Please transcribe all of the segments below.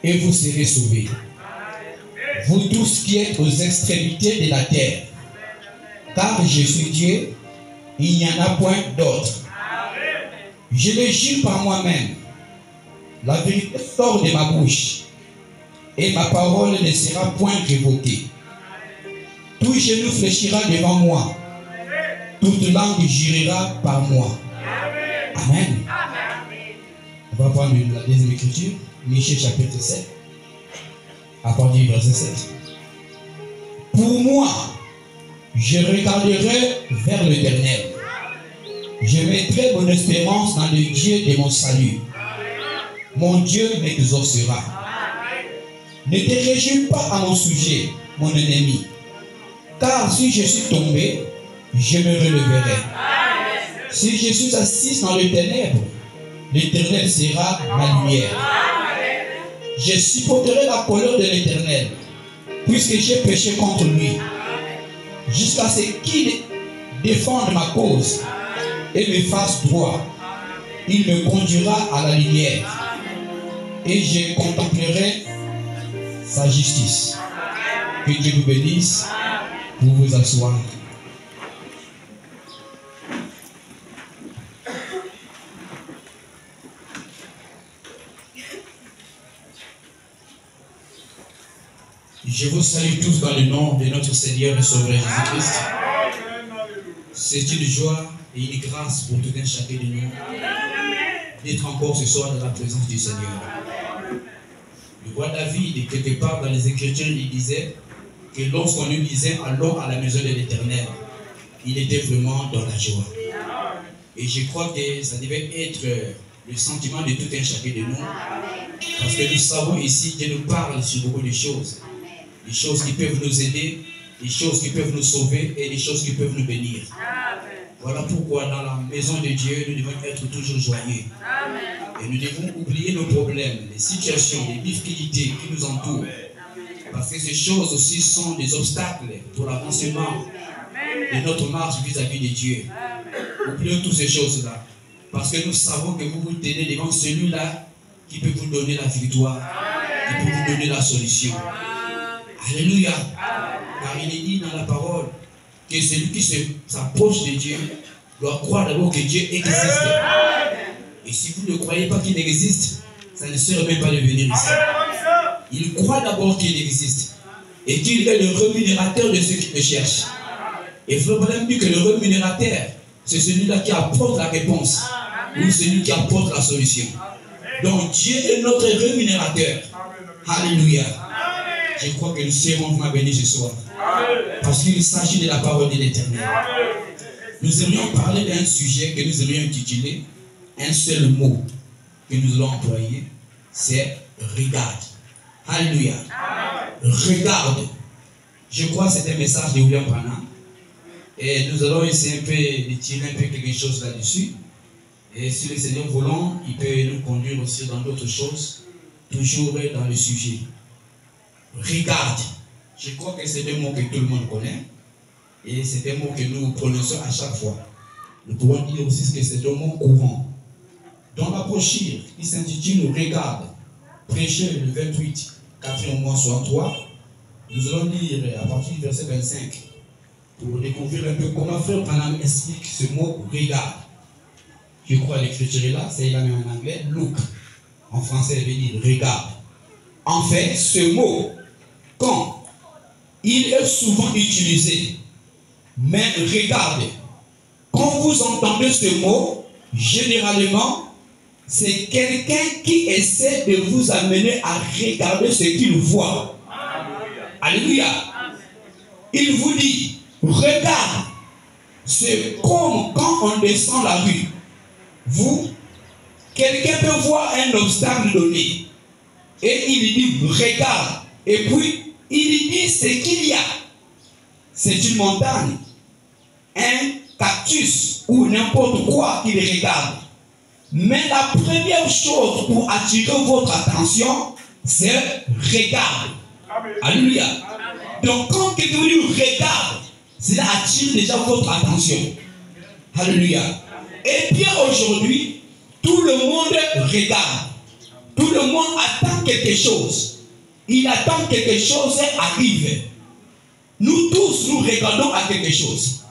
et vous serez sauvés. Vous tous qui êtes aux extrémités de la terre, car je suis Dieu, il n'y en a point d'autre. Je le jure par moi-même, la vérité sort de ma bouche, et ma parole ne sera point révoquée. Tout genou fléchira devant moi, toute langue jurera par moi. Amen. On va prendre la deuxième écriture, Michée chapitre 7, à partir du verset 7. Pour moi, je regarderai vers l'Éternel. Je mettrai mon espérance dans le Dieu de mon salut. Mon Dieu m'exaucera. Ne te réjouis pas à mon sujet, mon ennemi, car si je suis tombé, je me releverai. Si je suis assis dans les ténèbres, l'Éternel sera ma lumière. Je supporterai la colère de l'Éternel, puisque j'ai péché contre lui, jusqu'à ce qu'il défende ma cause et me fasse droit. Il me conduira à la lumière, et je contemplerai sa justice. Que Dieu vous bénisse. Pour vous asseoir. Je vous salue tous dans le nom de notre Seigneur et Sauveur Jésus-Christ. C'est une joie et une grâce pour tout un chacun de nous d'être encore ce soir dans la présence du Seigneur. Le roi David, quelque part dans les Écritures, il disait que lorsqu'on lui disait allons à la maison de l'Éternel, il était vraiment dans la joie. Et je crois que ça devait être le sentiment de tout un chacun de nous. Parce que nous savons ici, Dieu nous parle sur beaucoup de choses. Des choses qui peuvent nous aider, des choses qui peuvent nous sauver et des choses qui peuvent nous bénir. Voilà pourquoi dans la maison de Dieu, nous devons être toujours joyeux. Et nous devons oublier nos problèmes, les situations, les difficultés qui nous entourent. Parce que ces choses aussi sont des obstacles pour l'avancement de notre marche vis-à-vis de Dieu. Oublions toutes ces choses-là. Parce que nous savons que vous vous tenez devant celui-là qui peut vous donner la victoire, qui peut vous donner la solution. Alléluia. Car il est dit dans la parole que celui qui s'approche de Dieu doit croire d'abord que Dieu existe. Et si vous ne croyez pas qu'il existe, ça ne sert même pas de venir ici. Il croit d'abord qu'il existe et qu'il est le rémunérateur de ceux qui le cherchent. Et il faut même dire que le rémunérateur, c'est celui-là qui apporte la réponse ou celui qui apporte la solution. Donc Dieu est notre rémunérateur. Alléluia. Je crois que nous serons vraiment bénis ce soir. Parce qu'il s'agit de la parole de l'Éternel. Nous aimerions parler d'un sujet que nous aimerions intituler un seul mot que nous allons employer, c'est regarde. Alléluia. Regarde. Je crois que c'est un message de William Branham. Et nous allons essayer un peu de tirer un peu quelque chose là-dessus. Et si le Seigneur voulant, il peut nous conduire aussi dans d'autres choses, toujours dans le sujet. Regarde. Je crois que c'est des mots que tout le monde connaît. Et c'est des mots que nous prononçons à chaque fois. Nous pouvons dire aussi que c'est des mots courants. Dans la brochure qui s'intitule Regarde, prêché le 28, 4e mois 63, nous allons lire à partir du verset 25 pour découvrir un peu comment Frère Branham explique ce mot regarde. Je crois que l'écriture est là, c'est la même en anglais, look. En français, il veut dire regarde. En fait, ce mot, quand il est souvent utilisé, mais regardez, quand vous entendez ce mot, généralement, c'est quelqu'un qui essaie de vous amener à regarder ce qu'il voit. Alléluia. Il vous dit, regarde, c'est comme quand on descend la rue. Vous, quelqu'un peut voir un obstacle donné. Et il dit, regarde. Et puis, il dit ce qu'il y a. C'est une montagne, un cactus ou n'importe quoi qu'il regarde. Mais la première chose pour attirer votre attention, c'est regarde. Alléluia. Donc quand quelqu'un vous dit regarde, cela attire déjà votre attention. Alléluia. Et bien aujourd'hui, tout le monde regarde. Tout le monde attend quelque chose. Il attend que quelque chose arrive. Nous tous, nous regardons à quelque chose.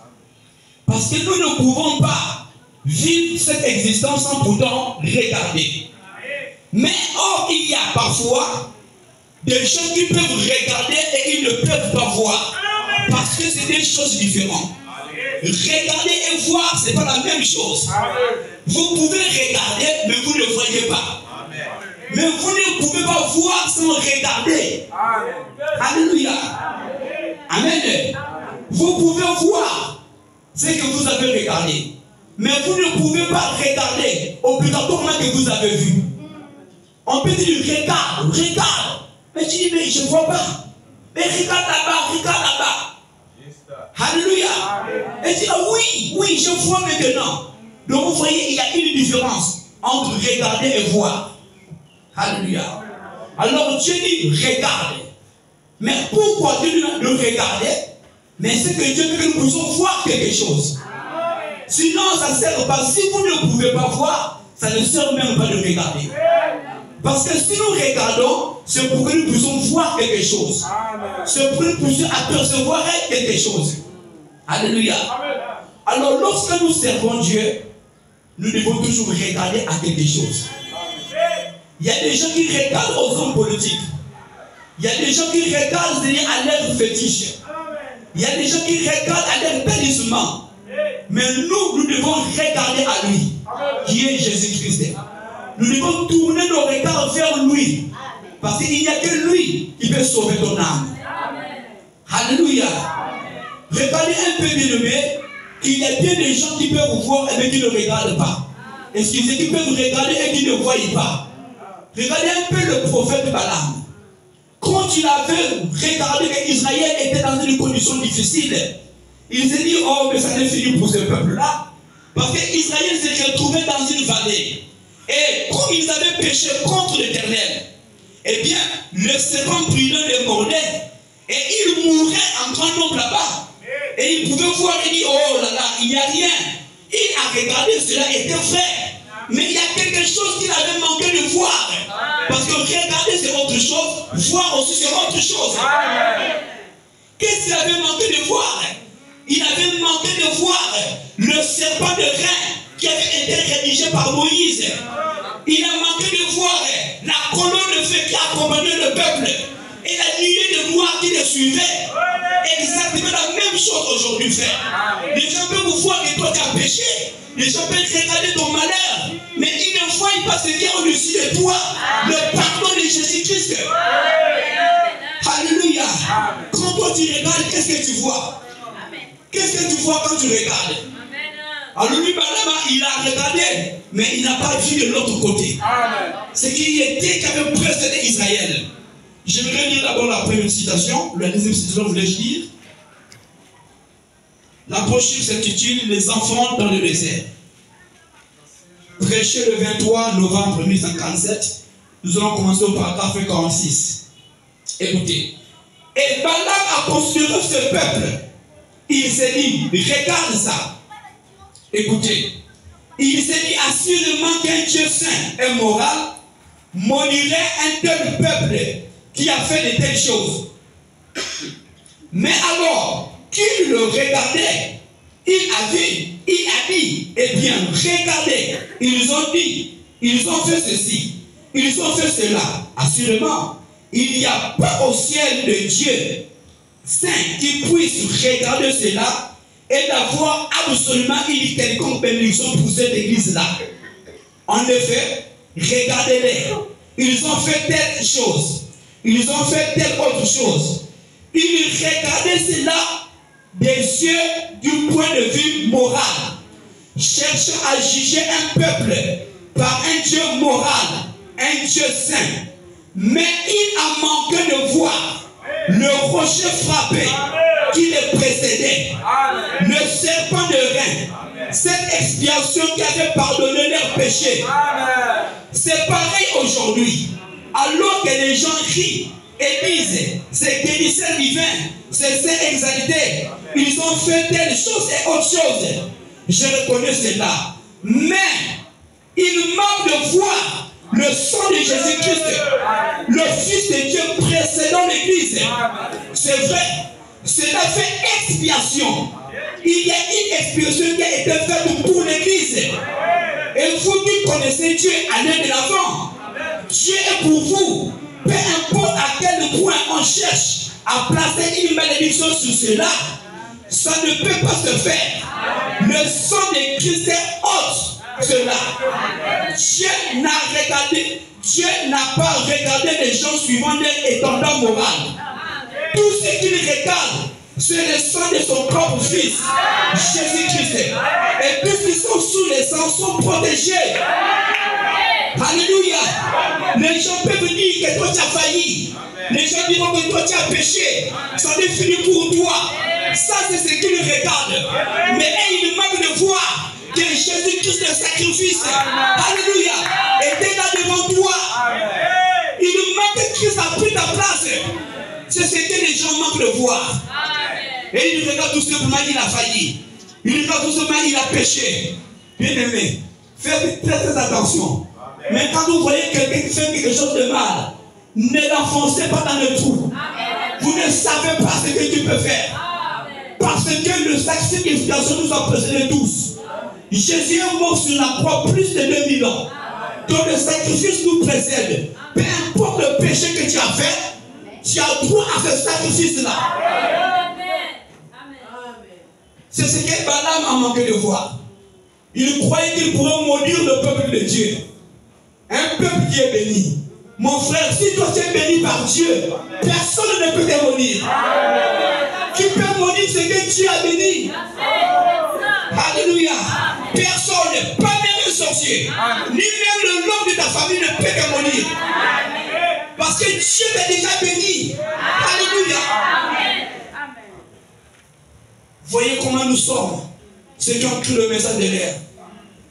Parce que nous ne pouvons pas vivre cette existence sans pourtant regarder. Mais or, il y a parfois des gens qui peuvent regarder et ils ne peuvent pas voir. Parce que c'est des choses différentes. Regarder et voir, ce n'est pas la même chose. Vous pouvez regarder, mais vous ne voyez pas. Mais vous ne pouvez pas voir sans regarder. Alléluia. Amen. Vous pouvez voir ce que vous avez regardé. Mais vous ne pouvez pas regarder obligatoirement que vous avez vu. On peut dire regarde, regarde. Mais tu dis, mais je ne vois pas. Mais regarde là-bas, regarde là-bas. Alléluia. Et tu dis, oui, oui, je vois maintenant. Donc vous voyez, il y a une différence entre regarder et voir. Alléluia. Alors Dieu dit, regarde. Mais pourquoi Dieu dit de regarder? Mais c'est que Dieu veut que nous puissions voir quelque chose. Sinon, ça ne sert pas. Si vous ne pouvez pas voir, ça ne sert même pas de regarder. Parce que si nous regardons, c'est pour que nous puissions voir quelque chose. C'est pour que nous puissions apercevoir quelque chose. Alléluia. Alors, lorsque nous servons Dieu, nous devons toujours regarder à quelque chose. Il y a des gens qui regardent aux hommes politiques. Il y a des gens qui regardent à leur fétiche. Il y a des gens qui regardent à leur bannissement. Mais nous devons regarder à lui, qui est Jésus-Christ. Nous devons tourner nos regards vers lui. Parce qu'il n'y a que lui qui peut sauver ton âme. Alléluia. Regardez un peu, bien-aimé, qu'il y a bien des gens qui peuvent voir et qui ne regardent pas. Excusez, qui peuvent regarder et qui ne voient pas. Regardez un peu le prophète Balaam. Quand il avait regardé qu'Israël était dans une condition difficile, il s'est dit, oh, mais ça n'est fini pour ce peuple-là. Parce qu'Israël s'est retrouvé dans une vallée. Et comme ils avaient péché contre l'Éternel, eh bien, le serpent brûlant les mordait. Et il mourait en grand nombre là-bas. Et il pouvait voir et dire, oh là là, il n'y a rien. Il a regardé, cela était vrai. Mais il y a quelque chose qu'il avait manqué de voir. Parce que regarder c'est autre chose, voir aussi c'est autre chose. Qu'est-ce qu'il avait manqué de voir? Il avait manqué de voir le serpent de rein qui avait été rédigé par Moïse. Il a manqué de voir la colonne de feu qui accompagnait le peuple et la nuée de gloire qui le suivait. Exactement la même chose aujourd'hui, frère. Les gens peuvent vous voir que toi tu as péché. Les gens peuvent regarder ton malheur, mais ils ne voient pas ce qui est au-dessus de toi, le pardon de Jésus-Christ. Alléluia. Quand toi tu regardes, qu'est-ce que tu vois? Qu'est-ce que tu vois quand tu regardes? Alors lui, Balaam, il a regardé, mais il n'a pas vu de l'autre côté. Ce qui était qui avait précédé Israël. J'aimerais lire d'abord la première citation. La deuxième citation, voulais-je dire. La brochure s'intitule Les enfants dans le désert. Prêché le 23 novembre 1947. Nous allons commencer au paragraphe 46. Écoutez. Et Balaam a considéré ce peuple. Il s'est dit, regarde ça. Écoutez. Il s'est dit assurément qu'un Dieu saint et moral maudirait un tel peuple qui a fait de telles choses. Mais alors qu'il le regardait, il a vu, il a dit, eh bien, regardez, ils ont dit, ils ont fait ceci, ils ont fait cela. Assurément, il n'y a pas au ciel de Dieu saint qui puisse regarder cela et d'avoir absolument une quelconque bénédiction pour cette église-là. En effet, regardez-les, ils ont fait telle chose, ils ont fait telle autre chose. Ils regardaient cela des yeux du point de vue moral, cherchant à juger un peuple par un Dieu moral, un Dieu saint. Mais il a manqué de voir le rocher frappé qui les précédait, le serpent de rein, cette expiation qui avait pardonné leurs péchés. C'est pareil aujourd'hui. Alors que les gens rient et disent, c'est guérisseur divin, c'est saint exalté, ils ont fait telle chose et autre chose. Je reconnais cela. Mais il manque de voir le sang de Jésus-Christ, C'est vrai. Cela fait expiation. Il y a une expiation qui a été faite pour l'Église. Et vous qui connaissez Dieu, allez de l'avant. Dieu est pour vous. Peu importe à quel point on cherche à placer une malédiction sur cela, ça ne peut pas se faire. Le sang de Christ ôte cela. Dieu n'a pas regardé les gens suivant leur étendard moral. Tout ce qu'il regarde, c'est le sang de son propre Fils, Jésus-Christ. Et tous qui sont sous le sang sont protégés. Alléluia. Les gens peuvent dire que toi tu as failli. Les gens diront que toi tu as péché. Ça n'est fini pour toi. Ça c'est ce qu'ils regardent. Mais ils manquent de voir que Jésus-Christ, le sacrifice, alléluia, était là devant toi. Il manque que Christ a pris ta place. C'est ce que les gens manquent de voir. Et ils regardent tout simplement qu'il a failli. Ils regardent tout simplement qu'il a péché. Bien aimé, faites très attention. Mais quand vous voyez quelqu'un qui fait quelque chose de mal, ne l'enfoncez pas dans le trou. Vous ne savez pas ce que tu peux faire. Parce que le sacrifice d'expiation nous a précédés tous. Jésus est mort sur la croix plus de 2000 ans. Donc le sacrifice nous précède. Peu importe le péché que tu as fait, tu as droit à ce sacrifice-là. C'est ce que Balaam a manqué de voir. Il croyait qu'il pourrait maudire le peuple de Dieu. Un peuple qui est béni. Mon frère, si toi tu es béni par Dieu, personne ne peut te maudire. Qui peut maudire ce que Dieu a béni? Alléluia. Personne, pas même un sorcier, ni même le nom de ta famille ne peut te maudire. Parce que Dieu t'a déjà béni. Alléluia. Voyez comment nous sommes, ceux qui ont cru le message de l'air.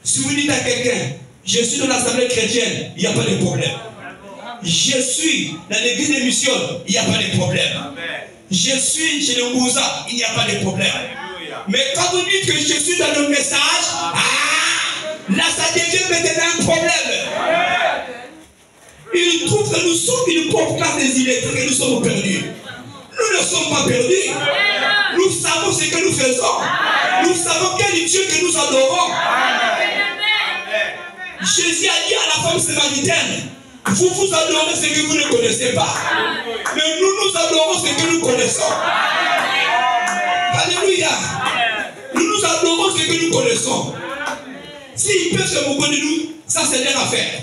Si vous dites à quelqu'un, je suis dans l'assemblée chrétienne, il n'y a pas de problème. Je suis dans l'église des missions, il n'y a pas de problème. Je suis chez le Moussa, il n'y a pas de problème. Mais quand vous dites que je suis dans le message, là ça devient maintenant un problème. Il trouve que nous sommes une pauvre classe des illettrés, que nous sommes perdus. Nous ne sommes pas perdus. Nous savons ce que nous faisons. Nous savons quel Dieu que nous adorons. Jésus a dit à la femme samaritaine, vous vous adorez ce que vous ne connaissez pas. Mais nous adorons ce que nous connaissons. Alléluia. Nous adorons ce que nous connaissons. S'ils peuvent se moquer de nous, ça c'est leur affaire.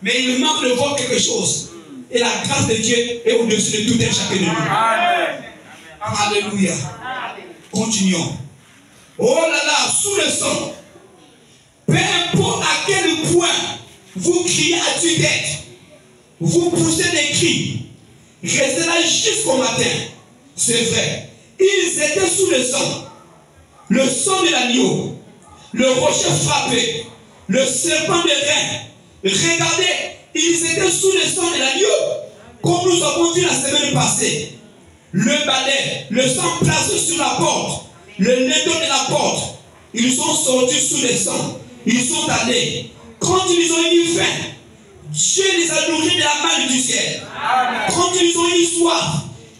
Mais il manque de voir quelque chose. Et la grâce de Dieu est au-dessus de tout et chacun de nous. Alléluia. Continuons. Oh là là, sous le sang. Peu importe à quel point vous criez à tue-tête, vous poussez des cris, restez là jusqu'au matin. C'est vrai. Ils étaient sous le sang de l'agneau, le rocher frappé, le serpent de rein. Regardez, ils étaient sous le sang de l'agneau, comme nous avons vu la semaine passée. Le balai, le sang placé sur la porte, le linteau de la porte, ils sont sortis sous le sang, ils sont allés. Quand ils ont eu faim, Dieu les a nourris de la main du ciel. Quand ils ont eu soif,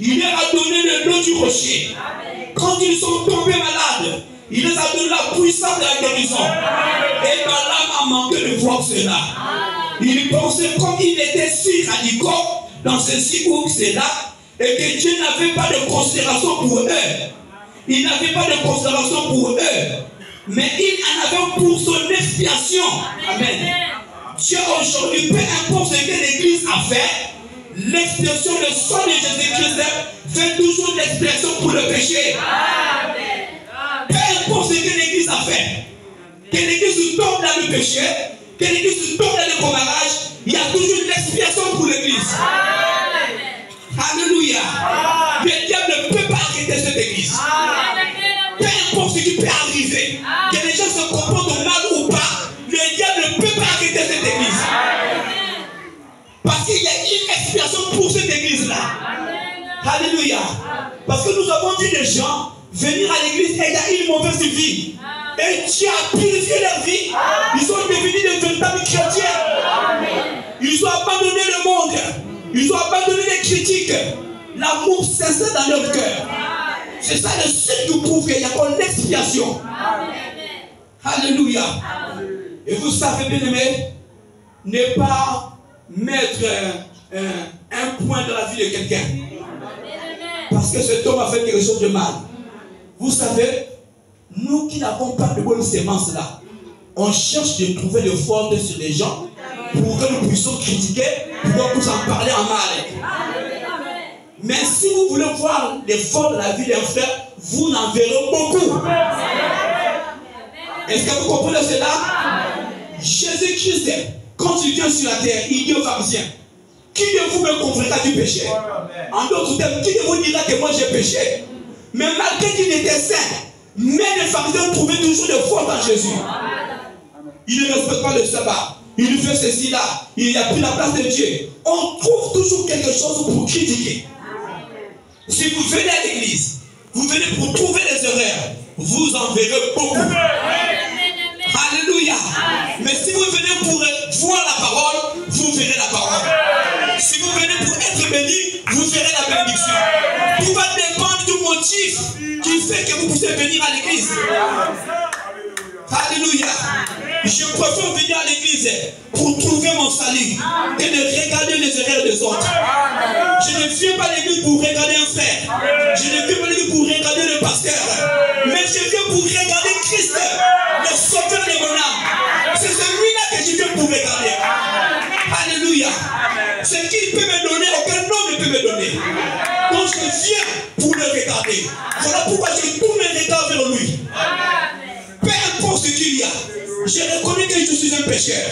il leur a donné le nom du rocher. Quand ils sont tombés malades, il les a donné la puissance de la guérison. Et Balaam a manqué de voir cela. Il pensait comme il était si radicaux dans ceci ou cela, et que Dieu n'avait pas de considération pour eux. Il n'avait pas de considération pour eux. Mais il en avait pour son expiation. Amen. Dieu aujourd'hui, peu importe ce que l'Église a fait, l'expiation, le sang de Jésus-Christ fait toujours l'expiation pour le péché. Peu importe ce que l'Église a fait, que l'Église tombe dans le péché, que l'Église tombe dans le commarage, il y a toujours une expiation pour l'Église. Alléluia. Le diable ne peut pas arrêter cette Église. Peu importe ce qui peut arriver, que les gens se comportent mal ou pas, le diable ne peut pas arrêter cette Église. Parce qu'il y a une expiation pour cette Église-là. Alléluia. Parce que nous avons vu des gens venir à l'église et il y a une mauvaise vie. Et Dieu a purifié leur vie. Ils sont devenus de véritables chrétiens. Ils ont abandonné le monde. Ils ont abandonné les critiques. l'amour sincère dans leur cœur. C'est ça le seul qui prouve qu'il y a encore l'expiation. Alléluia. Et vous savez, bien aimé, ne pas mettre un point dans la vie de quelqu'un. Parce que cet homme a fait quelque chose de mal. Vous savez, nous qui n'avons pas de bonnes sémences là, on cherche de trouver le fautes sur les gens pour que nous puissions critiquer, pour qu'on puisse en parler en mal. Mais si vous voulez voir les fautes de la vie d'un frère, vous en verrez beaucoup. Est-ce que vous comprenez cela? Jésus-Christ, quand il vient sur la terre, il dit aux pharisiens, qui de vous me convaincra du péché? En d'autres termes, qui de vous dira que moi j'ai péché? Mais malgré qu'il était saint, mais les pharisiens trouvaient toujours des fautes en Jésus. Il ne respecte pas le sabbat. Il fait ceci là. Il a pris la place de Dieu. On trouve toujours quelque chose pour critiquer. Si vous venez à l'église, vous venez pour trouver les erreurs, vous en verrez beaucoup. Alléluia. Mais si vous venez pour voir la parole, vous verrez la parole. Si vous venez pour être béni, vous verrez la bénédiction. Tout va dépendre du motif qui fait que vous puissiez venir à l'église. Alléluia. Je préfère venir à l'église pour trouver mon salut que de regarder les erreurs des autres. Je ne viens pas à l'église pour regarder un frère. Je ne viens pas à l'église pour regarder le pasteur. Mais je viens pour regarder Christ, le sauveur de mon âme. C'est celui-là que je viens pour regarder. Alléluia. Ce qu'il peut me donner, aucun homme ne peut me donner. Donc je viens pour le regarder. Voilà pourquoi je tourne mes regards vers lui. Peu importe ce qu'il y a, je reconnais que je suis un pécheur.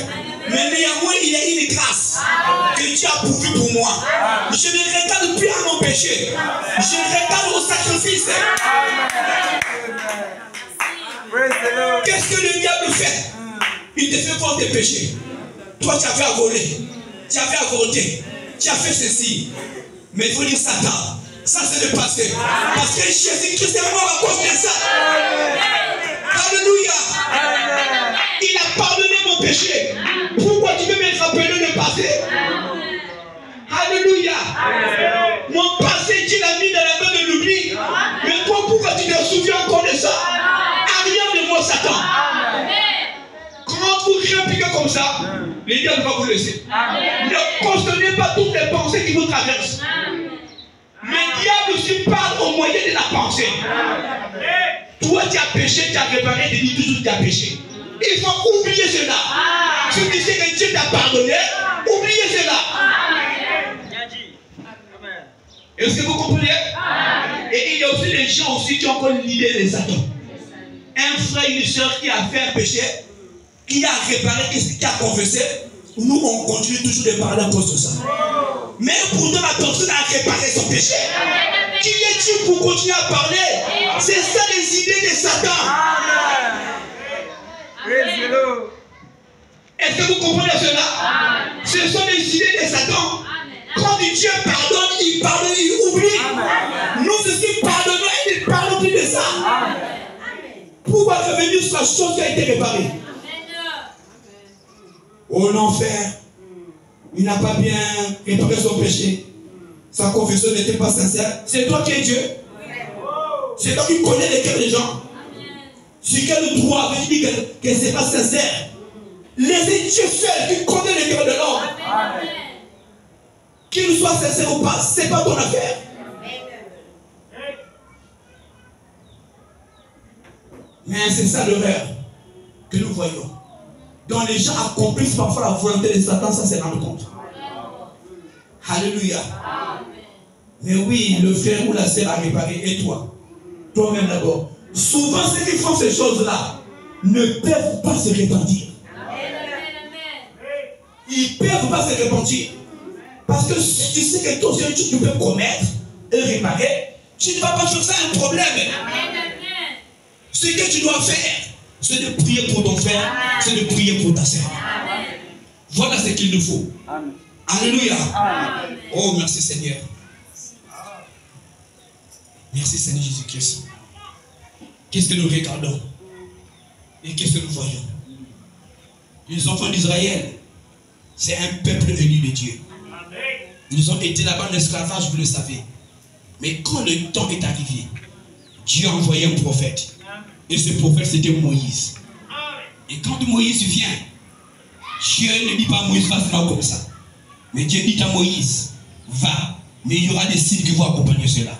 Mais néanmoins, il y a une grâce que Dieu a pourvue pour moi. Je ne regarde plus à mon péché. Je regarde au sacrifice. Qu'est-ce que le diable fait? Il te fait voir tes péchés. Toi, tu avais à voler. Tu avais à voter. Tu as fait ceci. Mais il faut dire Satan. Ça, c'est le passé. Parce que Jésus-Christ est mort à cause de ça. Alléluia. Il a pardonné mon péché. Pourquoi tu veux me rappeler le passé? Alléluia. Mon passé, tu l'as mis dans la main de l'oubli. Mais toi, pourquoi tu te souviens encore de ça? Arrière de moi, Satan. Quand vous répliquez comme ça, le diable va vous laisser. Ne cautionnez pas toutes les pensées qui vous traversent. Le diable aussi parle au moyen de la pensée. Toi, tu as péché, tu as réparé, tu dis toujours que tu as péché. Il faut oublier cela. Si tu sais que Dieu t'a pardonné, oubliez cela. Est-ce que vous comprenez? Et il y a aussi des gens aussi qui ont encore l'idée des Satan. Un frère, une soeur qui a fait un péché, qui a réparé, qui a confessé, nous on continue toujours de parler à cause de ça. Mais pourtant la personne a réparé son péché. Qui est-il pour continuer à parler? C'est ça les idées de Satan. Est-ce que vous comprenez cela? Ce sont les idées de Satan. Quand Dieu pardonne, il oublie. Nous aussi pardonnons et ne parlons plus de ça. Pourquoi revenir sur la chose qui a été réparée? Oh l'enfer, il n'a pas bien réparé son péché. Sa confession n'était pas sincère. C'est toi qui es Dieu. C'est toi qui connais les cœurs des gens. Sur quel droit avait dit que ce n'est pas sincère? Laissez Dieu seul qui connaît les cœurs de l'homme. Qu'il soit sincère ou pas, ce n'est pas ton affaire. Mais c'est ça l'erreur que nous voyons. Donc les gens accomplissent parfois la volonté de Satan sans se rendre compte. Alléluia. Mais oui, le frère ou la sœur a réparé, et toi? Toi-même d'abord. Souvent, ceux qui font ces choses-là ne peuvent pas se repentir. Ils ne peuvent pas se repentir. Parce que si tu sais que toi aussi tu peux commettre et réparer, tu ne vas pas faire ça un problème. Ce que tu dois faire, c'est de prier pour ton frère, c'est de prier pour ta sœur. Voilà ce qu'il nous faut. Amen. Alléluia. Amen. Oh, merci Seigneur. Merci Seigneur Jésus-Christ. Qu'est-ce que nous regardons et qu'est-ce que nous voyons? Les enfants d'Israël, c'est un peuple élu de Dieu. Ils ont été là-bas en esclavage, vous le savez. Mais quand le temps est arrivé, Dieu a envoyé un prophète. Et ce prophète, c'était Moïse. Et quand Moïse vient, Dieu ne dit pas à Moïse, va comme ça. Mais Dieu dit à Moïse, va, mais il y aura des signes qui vont accompagner cela.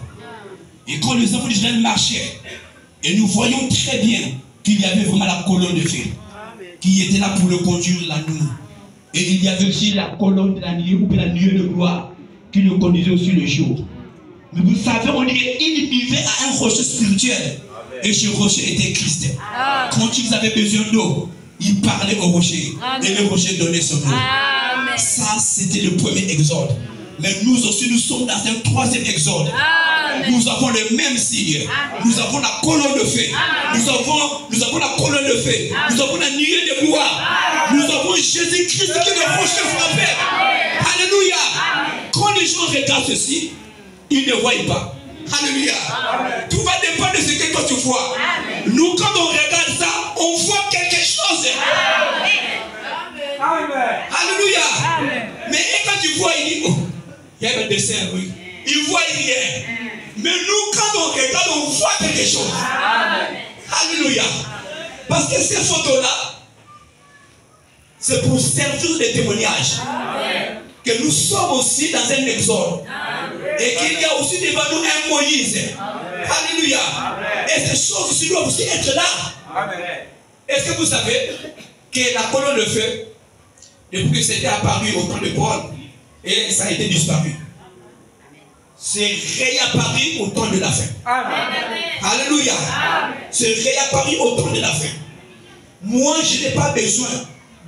Et quand les enfants d'Israël marchaient, et nous voyons très bien qu'il y avait vraiment la colonne de feu qui était là pour le conduire la nuit. Et il y avait aussi la colonne de la nuit, ou la nuée de gloire, qui le conduisait aussi le jour. Mais vous savez, on dit qu'il vivait à un rocher spirituel. Et ce rocher était Christ. Quand ils avaient besoin d'eau, ils parlaient au rocher. Et le rocher donnait son eau. Ça, c'était le premier exode. Mais nous aussi, nous sommes dans un troisième exode. Nous avons le même signe. Nous avons la colonne de feu. Nous avons la colonne de feu. Nous avons la nuée de gloire. Nous avons Jésus-Christ qui est le rocher frappé. Alléluia. Quand les gens regardent ceci, ils ne voient pas. Alléluia. Tout va dépendre de ce que toi tu vois. Nous, quand on regarde ça, on voit quelque chose. Alléluia. Mais quand tu vois, il dit, oh, il y a un dessin, oui. Il voit rien. Mais nous, quand on regarde, on voit quelque chose. Alléluia. Parce que ces photos-là, c'est pour servir de témoignage. Que nous sommes aussi dans un exode. Et qu'il y a aussi devant nous un Moïse. Alléluia. Et ces choses aussi doivent aussi être là. Est-ce que vous savez que la colonne de feu, depuis que c'était apparu au temps de Paul, et ça a été disparu, c'est réapparu au temps de la fin. Alléluia. C'est réapparu au temps de la fin. Moi, je n'ai pas besoin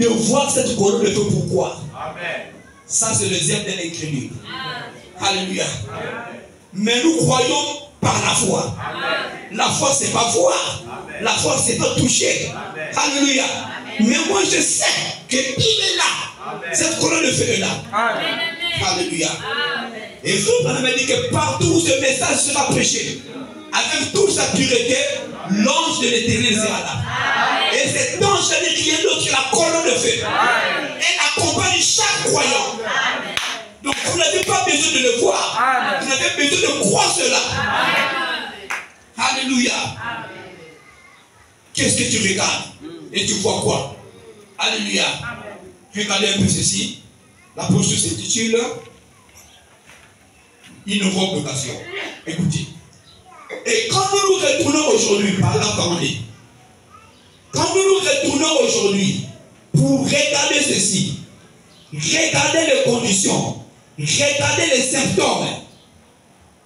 de voir cette colonne de feu. Pourquoi? Ça, c'est le zèle de l'incrédule. Alléluia. Mais nous croyons par la foi. La foi, c'est pas voir. La foi, c'est pas toucher. Alléluia. Mais moi, je sais qu'il est là. Cette colonne de feu est là. Alléluia. Et vous m'avez dit que partout où ce message sera prêché, avec toute sa pureté, l'ange de l'Éternel sera là. Et cet ange n'est rien d'autre que la colonne de feu. Elle accompagne chaque croyant. Donc vous n'avez pas besoin de le voir. Vous avez besoin de croire cela. Alléluia. Qu'est-ce que tu regardes? Et tu vois quoi? Alléluia. Regardez un peu ceci. La posture s'intitule Invocation. Écoutez. Et quand nous nous retournons aujourd'hui, par exemple, comme on dit, quand nous nous retournons aujourd'hui pour regarder ceci, regarder les conditions, regarder les symptômes,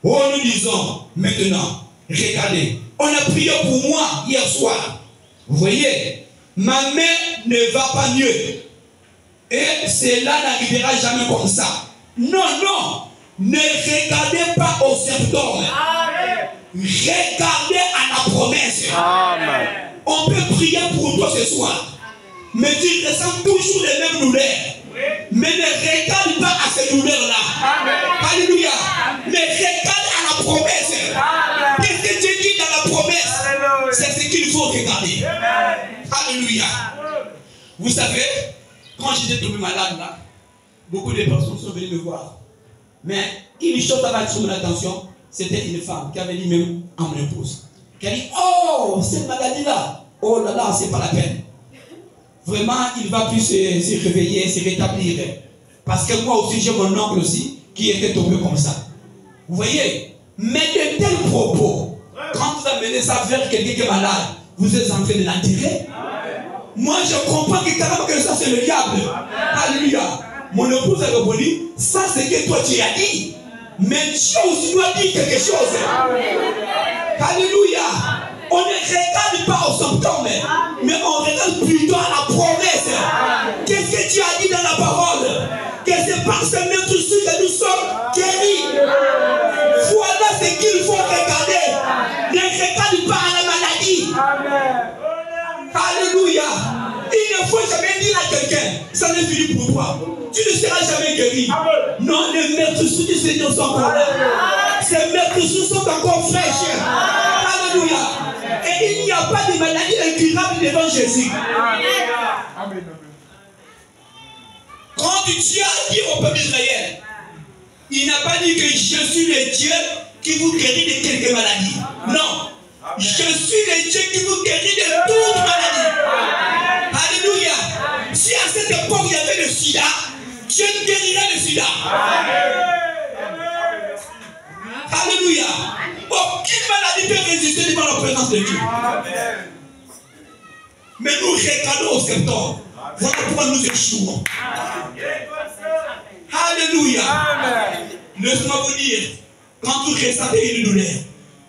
oh, nous disons maintenant, regardez, on a prié pour moi hier soir. Vous voyez, ma main ne va pas mieux. Et cela n'arrivera jamais comme ça. Non, non, ne regardez pas aux symptômes. Regardez à la promesse. Amen. On peut prier pour toi ce soir, mais tu ressens toujours les mêmes douleurs. Mais ne regarde pas à ces douleurs-là. Alléluia. Mais regarde à la promesse. Qu'est-ce que Dieu dit dans la promesse? C'est ce qu'il faut regarder. Alléluia. Vous savez, quand j'étais tombé malade là, beaucoup de personnes sont venues me voir. Mais une chose qui a attiré mon attention, c'était une femme qui avait dit même à mon épouse, qui a dit, oh, cette maladie-là, oh là là, c'est pas la peine. Vraiment, il va plus se réveiller, se rétablir. Parce que moi aussi, j'ai mon oncle aussi, qui était tombé comme ça. Vous voyez? Mais de tels propos, quand vous amenez ça vers quelqu'un qui est malade, vous êtes en train de l'enterrer. Moi, je comprends que carrément que ça, c'est le diable. Alléluia. Mon épouse a répondu, ça c'est que toi tu as dit. Mais Dieu aussi doit dire quelque chose. Alléluia. On ne regarde pas aux symptômes, mais on regarde plutôt à la promesse. Qu'est-ce que tu as dit dans la parole? Que c'est par ce même truc que nous sommes guéris. Voilà ce qu'il faut regarder. Ne regarde pas à la maladie. Alléluia. Il ne faut jamais dire à quelqu'un, ça n'est fini pour toi. Tu ne seras jamais guéri. Non, les meurtrissures du Seigneur sont encore là. Ces meurtrissures sont encore fraîches. Alléluia. Et il n'y a pas de maladie incurable devant Jésus. Quand Dieu a dit au peuple d'Israël, Il n'a pas dit que je suis le Dieu qui vous guérit de quelques maladies. Non. Je suis le Dieu qui vous guérit de toute maladie. Alléluia. Si à cette époque il y avait le sida, Dieu guérirait le sida. Alléluia. Aucune maladie peut résister devant la présence de Dieu. Mais nous regardons au septembre. Voilà pourquoi nous échouons. Alléluia. Laisse-moi vous dire, quand vous ressentez une douleur,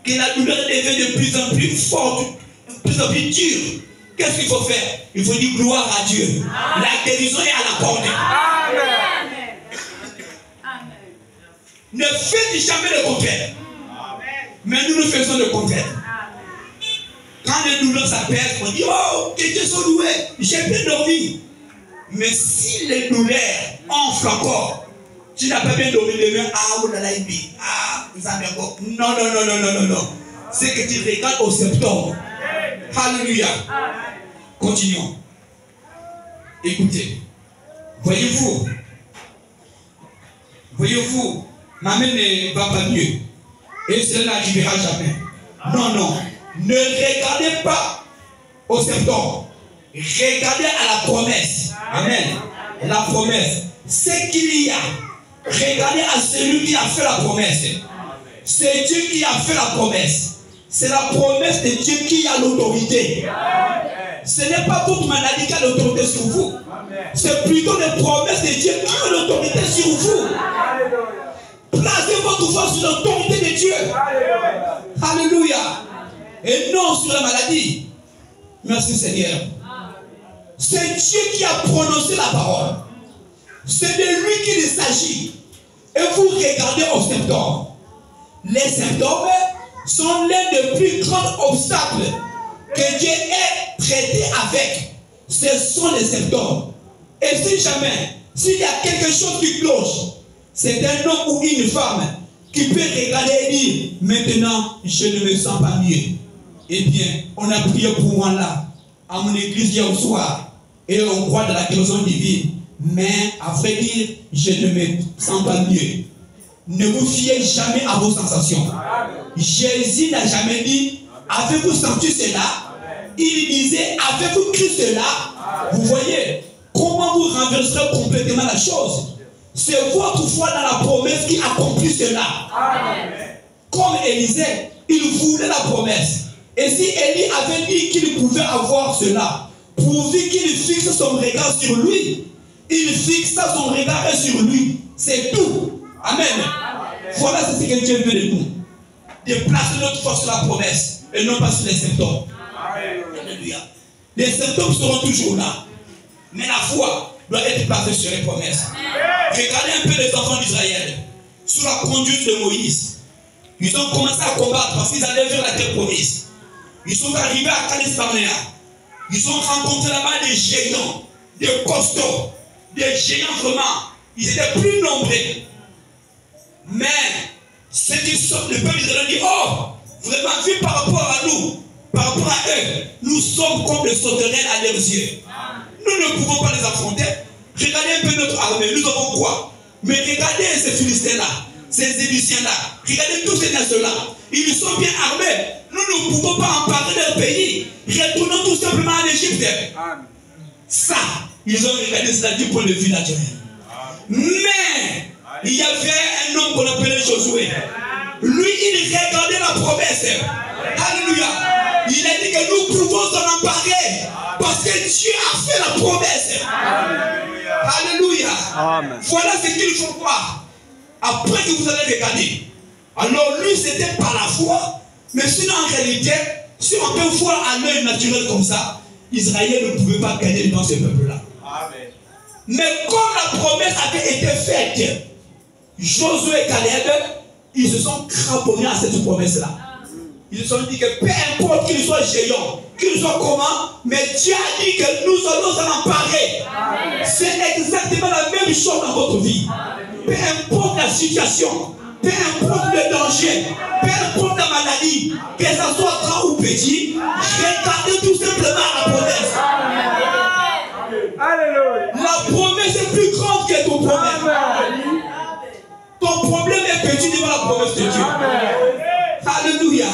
que la douleur devient de plus en plus forte, de plus en plus dure, qu'est-ce qu'il faut faire? Il faut dire gloire à Dieu. La guérison est à la porte. Amen. Ne faites jamais le contraire. Mais nous faisons le contraire. Quand les douleurs s'appellent, on dit oh, que Dieu soit loué, j'ai bien dormi. Mais si les douleurs enflent encore, tu n'as pas bien dormi demain, ah, vous l'avez dit, ah, vous avez encore. Non. C'est que tu regardes au septembre. Alléluia. Continuons. Écoutez. Voyez-vous, ma main ne va pas mieux. Et cela n'arrivera jamais. Non. Ne regardez pas au septembre. Regardez à la promesse. Amen. La promesse. Ce qu'il y a. Regardez à celui qui a fait la promesse. C'est Dieu qui a fait la promesse. C'est la promesse de Dieu qui a l'autorité. Ce n'est pas toute maladie qui a l'autorité sur vous. C'est plutôt les promesses de Dieu qui ont l'autorité sur vous. Placez votre foi sur l'autorité de Dieu. Alléluia. Et non sur la maladie. Merci Seigneur. C'est Dieu qui a prononcé la parole. C'est de lui qu'il s'agit. Et vous regardez au symptômes. Les symptômes sont l'un des plus grands obstacles que Dieu ait traité avec. Ce sont les symptômes. Et si jamais, s'il y a quelque chose qui cloche, c'est un homme ou une femme qui peut regarder et dire maintenant je ne me sens pas mieux. Eh bien, on a prié pour moi là, à mon église hier au soir, et on croit dans la guérison divine. Mais à vrai dire, je ne me sens pas mieux. Ne vous fiez jamais à vos sensations. Jésus n'a jamais dit avez-vous senti cela? Il disait avez-vous cru cela? Vous voyez comment vous renverserez complètement la chose. C'est votre foi dans la promesse qui accomplit cela. Comme Élisée, il voulait la promesse. Et si Élie avait dit qu'il pouvait avoir cela, pourvu qu'il fixe son regard sur lui, il fixa son regard sur lui. C'est tout. Amen. Voilà ce que Dieu veut de nous. De placer notre foi sur la promesse et non pas sur les symptômes. Alléluia. Les symptômes seront toujours là. Mais la foi doit être placée sur les promesses. Regardez un peu les enfants d'Israël. Sous la conduite de Moïse. Ils ont commencé à combattre parce qu'ils allaient vers la terre promise. Ils sont arrivés à Kadesh-Barnéa. Ils ont rencontré là-bas des géants, des costauds, des géants vraiment. Ils étaient plus nombreux. Mais ceux qui sont le peuple d'Israël dit oh, vraiment vu par rapport à nous, par rapport à eux, nous sommes comme des sauterelles à leurs yeux. Nous ne pouvons pas les affronter. Regardez un peu notre armée. Nous avons quoi? Mais regardez ces Philistins-là, ces Égyptiens-là. Regardez tous ces nations-là. Ils sont bien armés. Nous ne pouvons pas emparer leur pays. Retournons tout simplement en Égypte. Ça, ils ont regardé cela du point de vue naturel. Mais il y avait un homme qu'on appelait Josué. Lui, il regardait la promesse. Alléluia. Il a dit que nous pouvons s'en emparer. Parce que Dieu a fait la promesse. Alléluia. Amen. Voilà ce qu'il faut voir. Après que vous allez regarder. Alors lui, c'était par la foi. Mais sinon, en réalité, si on peut voir à l'œil naturel comme ça, Israël ne pouvait pas gagner devant ce peuple-là. Mais comme la promesse avait été faite, Josué et Caleb, ils se sont cramponnés à cette promesse-là. Ils se sont dit que peu importe qu'ils soient géants, qu'ils soient comment, mais Dieu a dit que nous allons s'en emparer. C'est exactement la même chose dans votre vie. Peu importe la situation, peu importe le danger, peu importe la maladie, que ça soit grand ou petit, regardez tout simplement la promesse. La promesse est plus grande que ton problème. Ton assis devant la promesse de Dieu. Alléluia.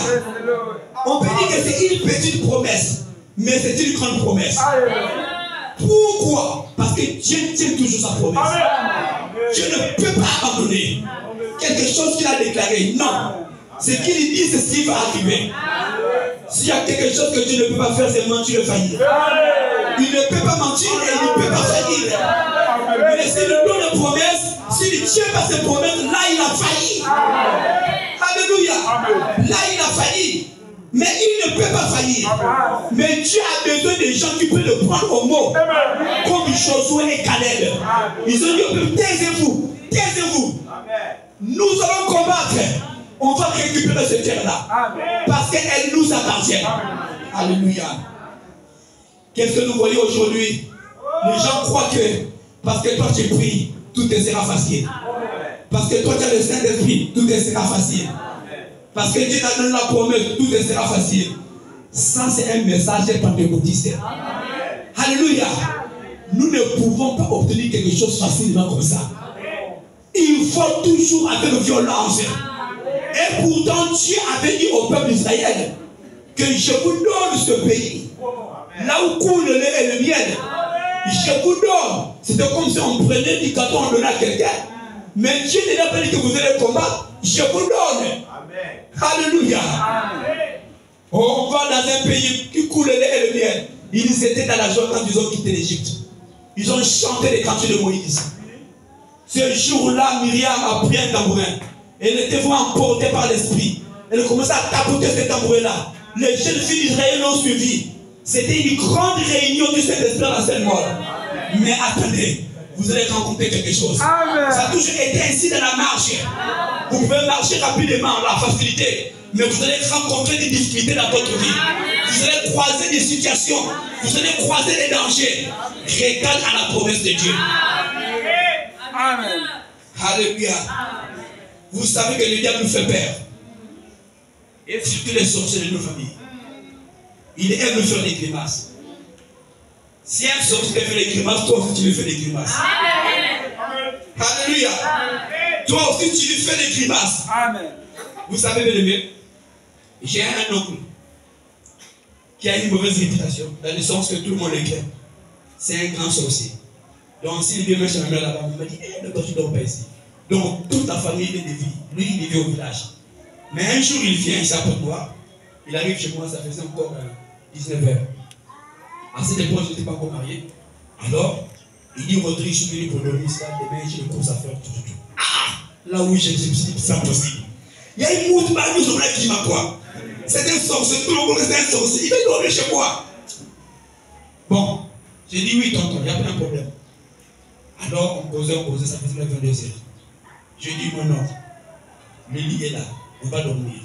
On peut dire que c'est une petite promesse, mais c'est une grande promesse. Pourquoi? Parce que Dieu tient toujours sa promesse. Dieu ne peut pas abandonner quelque chose qu'il a déclaré. Non. Ce qu'il dit, c'est ce qui va arriver. S'il y a quelque chose que Dieu ne peut pas faire, c'est mentir et faillir. Il ne peut pas mentir et il ne peut pas faillir. Mais s'il nous donne une promesse, s'il ne tient pas ses promesses, là il a failli. Alléluia. Là il a failli. Mais il ne peut pas faillir. Mais Dieu a besoin des gens qui peuvent le prendre au mot. Comme Josué et Caleb. Ils ont dit, taisez-vous, taisez-vous. Nous allons combattre. On va récupérer cette terre-là. Parce qu'elle nous appartient. Alléluia. Qu'est-ce que nous voyons aujourd'hui? Les gens croient que parce que toi tu pries, tout te sera facile. Parce que toi tu as le Saint-Esprit, tout te sera facile. Parce que Dieu t'a donné la promesse, tout te sera facile. Ça c'est un message pentecôtiste. Alléluia. Nous ne pouvons pas obtenir quelque chose facilement comme ça. Il faut toujours avec violence. Et pourtant Dieu avait dit au peuple d'Israël que je vous donne ce pays. Là où coule le lait et le miel. Je vous donne. C'était comme si on prenait du gâteau, on donnait à quelqu'un. Mais Dieu n'a pas dit que vous allez combattre. Je vous donne. Amen. Alléluia. Amen. On va dans un pays qui coule le lait et le miel. Ils étaient dans la joie quand ils ont quitté l'Égypte. Ils ont chanté les cantiques de Moïse. Ce jour-là, Myriam a pris un tambourin. Elle était vraiment emportée par l'esprit. Elle commençait à tapoter ce tambourin-là. Les jeunes filles d'Israël l'ont suivi. C'était une grande réunion du Saint-Esprit dans la Sainte-Mort. Mais attendez, vous allez rencontrer quelque chose. Amen. Ça a toujours été ainsi dans la marche. Vous pouvez marcher rapidement, la facilité. Mais vous allez rencontrer des difficultés dans votre vie. Vous allez croiser des situations. Vous allez croiser des dangers. Regarde à la promesse de Dieu. Amen. Alléluia. Vous savez que le diable nous fait peur. Et surtout les sorciers de nos familles. Il aime nous faire des grimaces. Si un sorcier fait des grimaces, toi aussi tu lui fais des grimaces. Amen. Alléluia. Amen. Toi aussi tu lui fais des grimaces. Amen. Vous savez, bien aimé, j'ai un oncle qui a une mauvaise réputation, dans le sens que tout le monde le craint. C'est un grand sorcier. Donc s'il vient chez ma mère là-bas, il m'a dit, ne tu ne dors pas ici. Donc toute la famille est de vie. Lui, il vit au village. Mais un jour, il vient, il s'appelle moi. Il arrive chez moi, ça faisait encore 19h. À cette époque, je n'étais pas encore marié. Alors, il dit, Rodrigue, je suis venu pour dormir, ça, demain, j'ai une course à faire, tout. Ah, là où je me suis dit, c'est impossible. Il y a une mouche parmi sur la qui m'a quoi. C'est un sorcier, tout le monde c'est un sorcier, il veut dormir chez moi. Bon, j'ai dit, oui, tonton, il n'y a pas de problème. Alors, on causait, ça faisait 22h. Je dis, mon nom, le lit est là, on va dormir.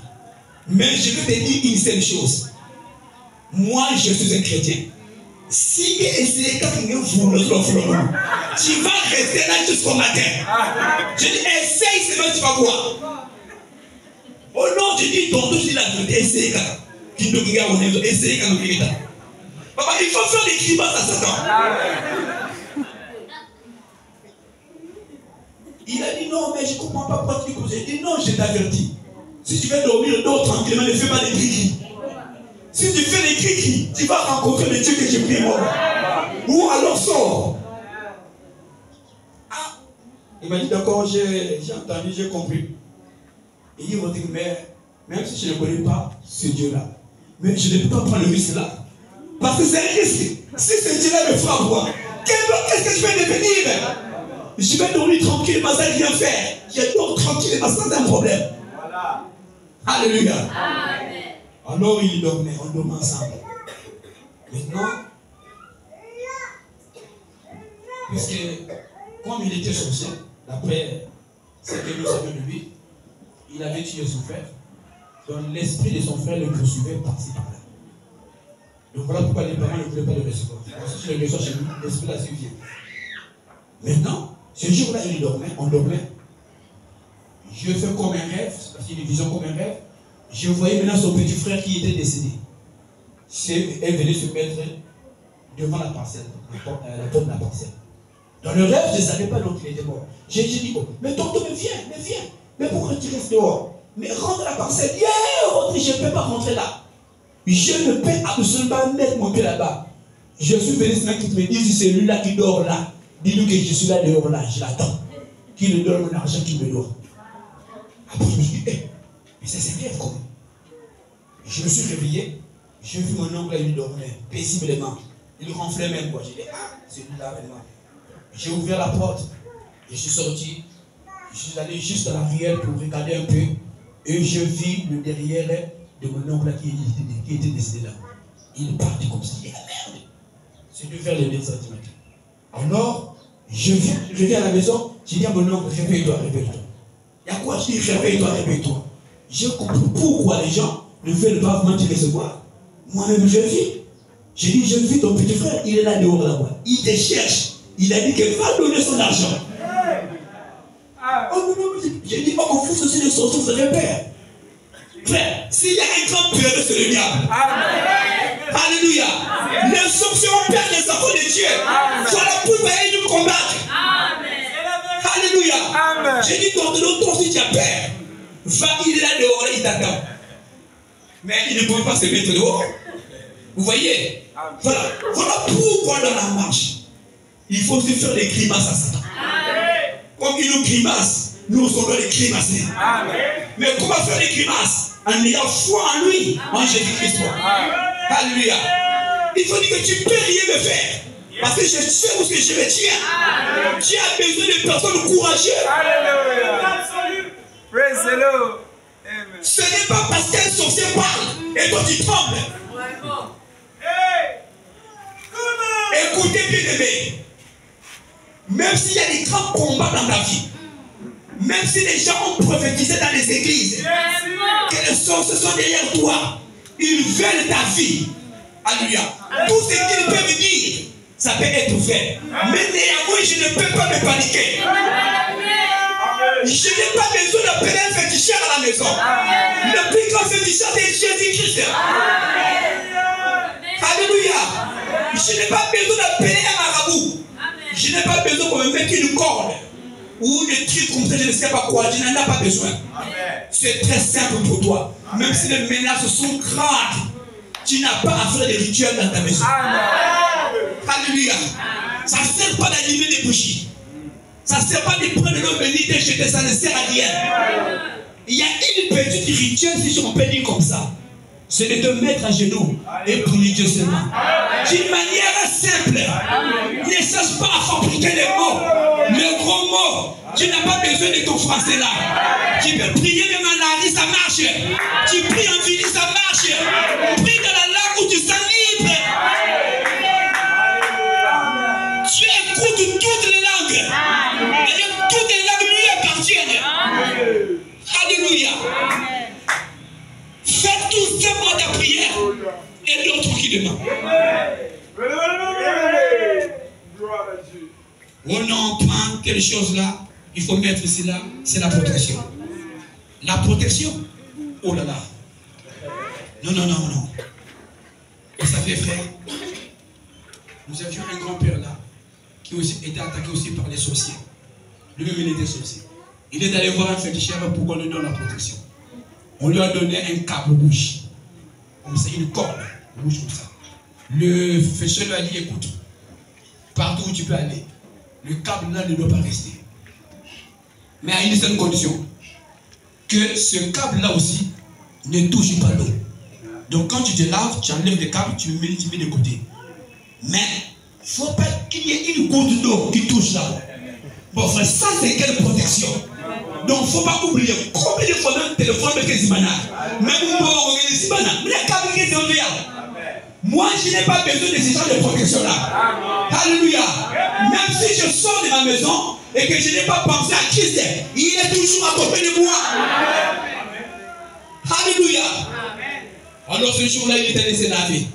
Mais je vais te dire une seule chose. Moi, je suis un chrétien. Si tu essayes de vous tu vas rester là jusqu'au matin. Je dis, essaye, c'est même tu vas voir. Oh non, je dis, tonton, je dis la vérité, essaye. Essaye quand on est là. Papa, il faut faire des grimaces à Satan. Il a dit, non, mais je ne comprends pas pourquoi tu dis comme ça. J'ai dit, non, je t'avertis. Si tu veux dormir, dors tranquillement, ne fais pas des cris. Si tu fais des cris, tu vas rencontrer le Dieu que j'ai pris moi. Ou alors sors. Ah, il m'a dit, d'accord, j'ai entendu, j'ai compris. Et il m'a dit, mais même si je ne connais pas ce Dieu-là, mais je ne peux pas prendre le risque là. Parce que c'est un risque. Si ce Dieu-là me frappe, moi, qu'est-ce que je vais devenir? Je vais dormir tranquillement, sans rien faire. Je dors tranquillement, sans un problème. Voilà. Alléluia. Amen. Alors il dormait, on dormait ensemble. Maintenant, puisque comme il était sorcier, d'après ce que nous savons de lui, il avait tué son frère. Donc l'esprit de son frère le poursuivait par-ci par-là. Donc voilà pourquoi les parents ne voulaient pas le recevoir. Ensuite, je le reçois chez lui, l'esprit l'a suivi. Maintenant, ce jour-là, il dormait, on dormait. Je fais comme un rêve, parce qu'il y a une vision comme un rêve. Je voyais maintenant son petit frère qui était décédé. Elle venait se mettre devant la parcelle, la porte de la parcelle. Dans le rêve, je ne savais pas donc il était mort. J'ai dit, oh, mais tonton, mais viens. Mais pourquoi tu restes dehors? Mais rentre à la parcelle. Je ne peux pas rentrer là. Je ne peux absolument pas mettre mon pied là-bas. Je suis venu ce matin qui me dit, c'est celui-là qui dort là. Dis-lui que je suis là dehors là, je l'attends. Qu'il me donne mon argent, qu'il me doit. Après, je me suis dit, mais c'est rêve comment? Je me suis réveillé, j'ai vu mon oncle, il dormait paisiblement. Il ronflait même quoi. J'ai dit, c'est lui-là vraiment. J'ai ouvert la porte, je suis sorti, je suis allé juste à l'arrière pour regarder un peu, et je vis le derrière de mon oncle qui était décédé là. Il est parti comme ça. Il dit, merde. C'est de vers les 2 heures du matin. Alors, je viens à la maison, j'ai dit à mon oncle, réveille-toi. Il y a quoi? Je dis, réveille-toi. J'ai compris pourquoi les gens ne veulent pas vraiment te recevoir. Moi-même, je vis. J'ai dit, je vis ton petit frère, il est là dehors là-bas. Il te cherche. Il a dit qu'il va donner son argent. Oh non, j'ai dit, oh, vous aussi les sorciers, vous avez peur. Frère, s'il y a un grand peur, c'est le diable. Alléluia. Les sorciers ont peur des enfants de Dieu. Voilà pourquoi ils nous combattent. Alléluia. J'ai dit, toi, si tu as peur, va, il est là dehors, il t'attend. Mais il ne peut pas se mettre dehors. Vous voyez? Voilà pourquoi dans la marche, il faut aussi faire des grimaces à Satan. Comme il nous grimace, nous sommes les grimacer. Mais comment faire des grimaces? En ayant foi en lui, en Jésus-Christ. Alléluia. Il faut dire que tu peux rien me faire. Parce que je sais où ce que je me tiens. Tu as besoin de personnes courageuses. Alléluia. Praise the Lord. Ce n'est pas parce qu'un sorcier parle et toi tu trembles. Écoutez bien aimé. Même s'il y a des grands combats dans ta vie, même si les gens ont prophétisé dans les églises, que les sorciers sont derrière toi, ils veulent ta vie. Alléluia. Tout ce qu'ils peuvent dire, ça peut être fait. Mais néanmoins, je ne peux pas me paniquer. Je n'ai pas besoin d'appeler un féticheur à la maison. Le plus grand féticheur, c'est Jésus-Christ. Alléluia. Je n'ai pas besoin d'appeler un marabout. Je n'ai pas besoin qu'on me mette une corde ou des trucs comme ça, je ne sais pas quoi. Je n'en ai pas besoin. C'est très simple pour toi. Même si les menaces sont grandes, tu n'as pas à faire des rituels dans ta maison. Alléluia. Ça ne sert pas d'allumer des bougies. Ça ne sert pas de prendre l'eau bénite et jeter, ça ne sert à rien. Il y a une petite rituel, si on peut dire comme ça. C'est de te mettre à genoux et prier Dieu seulement. D'une manière simple. Ne cherche pas à fabriquer des mots. Le gros mot, tu n'as pas besoin de ton français là. Tu peux prier même en Ari, ça marche. Tu pries en Vili, ça marche. Prie dans la langue où tu sens libre. Tu écoutes toutes les langues. Et toutes les langues lui appartiennent. Alléluia. Faites tout simplement ta prière et dors tranquillement. On prend quelque chose là, il faut mettre ici là, c'est la protection. La protection, oh là là. Non. Vous savez frère, nous avions un grand-père là, qui aussi était attaqué aussi par les sorciers. Lui-même il était sorcier. Il est allé voir un féticheur pour qu'on lui donne la protection. On lui a donné un câble rouge. Comme ça, une corde rouge comme ça. Le féticheur lui a dit, écoute, partout où tu peux aller, le câble là ne doit pas rester. Mais à une seule condition, que ce câble là aussi ne touche pas l'eau. Donc quand tu te laves, tu enlèves le câble, tu mets de côté. Mais il ne faut pas qu'il y ait une goutte d'eau qui touche là. Bon frère, ça c'est quelle protection? Donc il ne faut pas oublier combien de fois même téléphone avec les imanas. Même on peut organiser Zimana. Mais les câbles qui sont là. Moi je n'ai pas besoin de ce genre de protection là. Alléluia. Même si je sors de ma maison et que je n'ai pas pensé à Christ, il est toujours à côté de moi. Alléluia. Alors ce jour-là, il était laissé laver.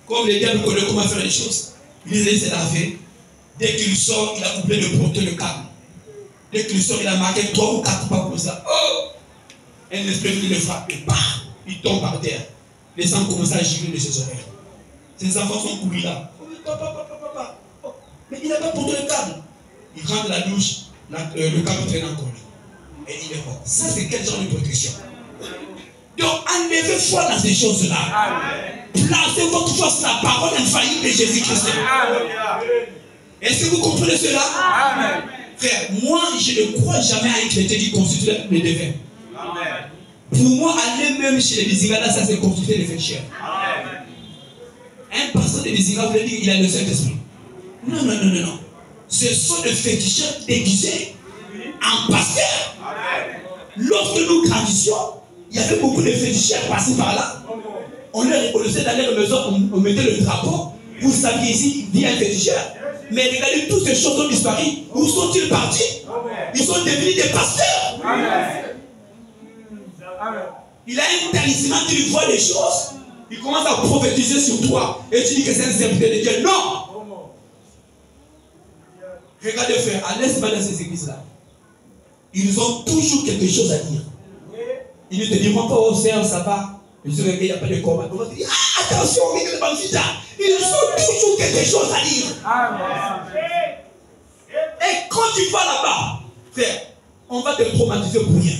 Comme les diables connaissent comment faire les choses. Il est laissé laver. Dès qu'il sort, il a oublié de porter le câble. Dès qu'il sort, il a marqué 3 ou 4 pas comme ça. Oh! Un esprit qui le frappe et bam! Il tombe par terre. Les sangs commencent à givrer de ses oreilles. Ses enfants sont courus là. Oh, papa. Oh. Mais il n'a pas porté le câble. Il rentre la douche, le câble traîne encore. Et il est mort. Ça, c'est quel genre de protection? Donc, enlevez foi dans ces choses-là. Placez votre foi sur la parole infaillible de Jésus-Christ. Est-ce que vous comprenez cela? Amen. Frère, moi, je ne crois jamais à un chrétien qui constitue le devin. Pour moi, aller même chez les Bizinga, là, ça c'est constituer les féticheurs. Un pasteur de Bizinga vous dire qu'il a le Saint-Esprit. Non, non, non, non, non. Ce sont des féticheurs déguisés en pasteur. Lorsque nous grandissions, il y avait beaucoup de féticheurs passés par là. On les reconnaissait dans les maisons, on mettait le drapeau. Vous saviez ici, il y a un féticheur. Mais regardez, toutes ces choses ont disparu. Où sont-ils partis? Ils sont devenus des pasteurs. Il a un talisman, tu vois des choses. Il commence à prophétiser sur toi. Et tu dis que c'est un serviteur de Dieu. Non! Regardez, frère, à l'est dans ces églises-là, ils ont toujours quelque chose à dire. Ils ne te diront pas, oh frère, ça va. Ils disent qu'il n'y a pas de combat. On va te dire, ah, attention, ils ont toujours quelque chose à dire. Et quand tu vas là-bas, frère, on va te traumatiser pour rien.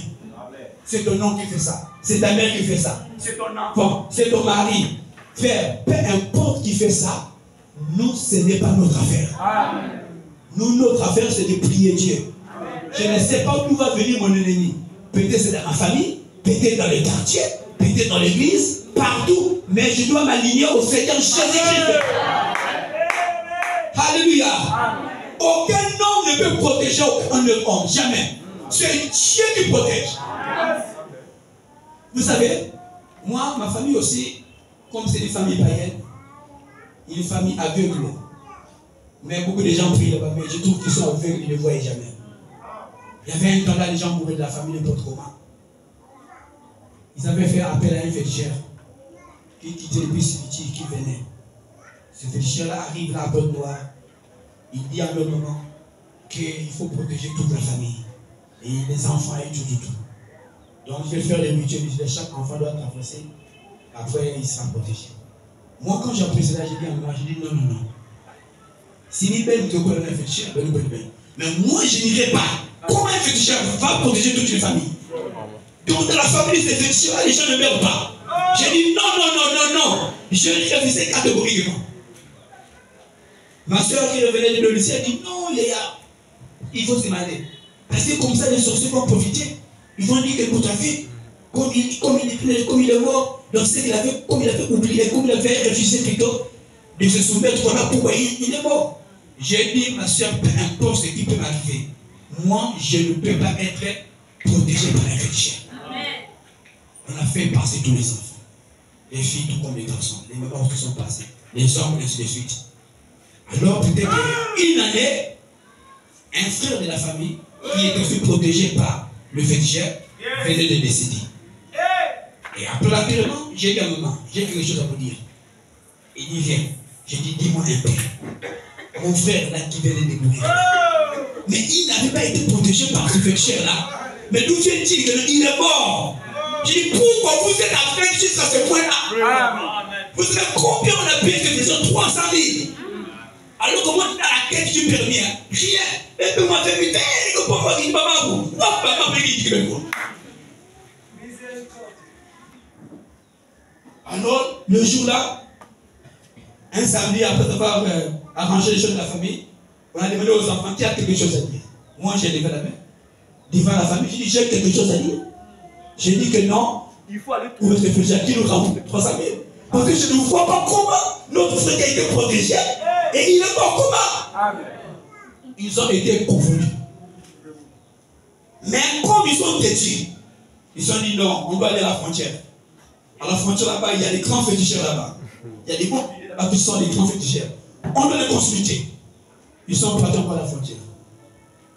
C'est ton oncle qui fait ça. C'est ta mère qui fait ça. C'est ton enfant. C'est ton mari. Frère, peu importe qui fait ça, nous, ce n'est pas notre affaire. Nous, notre affaire, c'est de prier Dieu. Je ne sais pas d'où va venir mon ennemi. Peut-être c'est dans ma famille, peut-être dans le quartier, peut-être dans l'église, partout. Mais je dois m'aligner au Seigneur Jésus-Christ. Alléluia. Aucun homme ne peut protéger aucun autre homme. Jamais. C'est Dieu qui protège. Vous savez, moi, ma famille aussi, comme c'est une famille païenne, une famille aveugle. Mais beaucoup de gens prient là-bas, mais je trouve qu'ils sont aveugles, ils ne voient jamais. Il y avait un temps là, les gens mouraient de la famille n'importe comment. Ils avaient fait appel à un féticheur qui quittait le bus qui venait. Ce féticheur-là arrive là à Porte Noire. Il dit à leur moment qu'il faut protéger toute la famille. Et les enfants et tout. Donc je vais faire les mutuelles. Chaque enfant doit traverser. Après, il sera protégé. Moi, quand j'ai appris cela, j'ai dit à moi, j'ai dit non, non, non. Si ni ben te connaît un féticheur, ben. Mais moi, je n'irai pas. Comment un féticheur va protéger toute une famille? Donc dans la famille, ces féticheurs, les gens ne meurent pas. J'ai dit non, non, non, non, non. Je refusais catégoriquement. Ma soeur qui revenait de lycée, elle dit non, Léa, il faut se marier. Parce que comme ça, les sorciers vont profiter. Ils vont dire que pour ta vie, comme il est mort, donc c'est qu'il avait, comme il avait oublié, comme il avait refusé plutôt de se soumettre, voilà pourquoi il est mort. J'ai dit, ma soeur, peu importe ce qui peut m'arriver, moi, je ne peux pas être protégé par un féticheur. On a fait passer tous les enfants. Les filles, tout comme les garçons. Les mamans qui sont passés. Les hommes, et ainsi de suite. Alors, peut-être qu'une année, un frère de la famille, qui était aussi protégé par le féticheur, venait de décéder. Et après l'enterrement, j'ai dit à maman, j'ai quelque chose à vous dire. Il dit, viens. J'ai dit, dis-moi un peu. Mon frère là qui venait de mourir. Mais il n'avait pas été protégé par ce féticheur-là. Mais d'où vient-il qu'il est mort? J'ai dit, pourquoi vous êtes affecté jusqu'à ce point-là? Vous savez combien on a payé cette maison? 300 000. Alors comment tu as la tête du permis? Rien. Et puis moi, je me dis, que papa dit, maman, vous. Non, maman, dit que vous. Alors, le jour-là, un samedi, après avoir arrangé les choses de la famille, on a demandé aux enfants qui a quelque chose à dire. Moi, j'ai levé la main. Devant la famille, j'ai dit, j'ai quelque chose à dire. J'ai dit que non, il faut aller trouver ce féticheur qui nous rembourse 300 000. Parce que je ne vois pas comment notre frère a été protégé et il est mort comment. Amen. Ils ont été confonus. Mais comme ils sont têtus, ils ont dit non, on doit aller à la frontière. À la frontière là-bas, il y a des grands féticheurs là-bas. Il y a des bons là-bas qui sont des grands féticheurs. On doit les consulter. Ils sont partis encore à la frontière.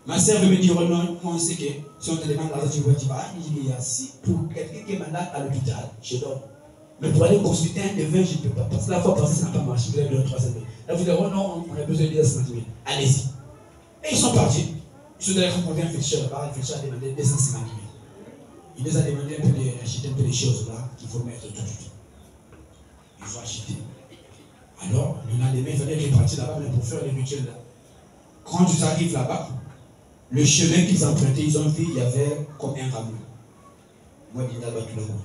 Ma sœur veut me dire, oh non, moi on sait que si on te demande l'argent, tu vas dire, il y a si pour quelqu'un qui est malade à l'hôpital, je donne. Mais pour aller consulter un devin, je ne peux pas. Parce que la fois passée, ça n'a pas marché. Vous avez donné 300 000. Là, vous dites, oh non, on a besoin de 50 000. Allez-y. Et ils sont partis. Ils sont allés rencontrer un féticheur là-bas. Le féticheur a demandé 250 000. Il les a demandé d'acheter un peu les choses là qu'il faut mettre tout de suite. Ils ont acheté. Alors, le lendemain, il fallait repartir là-bas pour faire les rituels là. Quand ils arrivent là-bas, le chemin qu'ils empruntaient, ils ont vu, il y avait comme un rameau. Moi, je dis là-bas tout là-bas.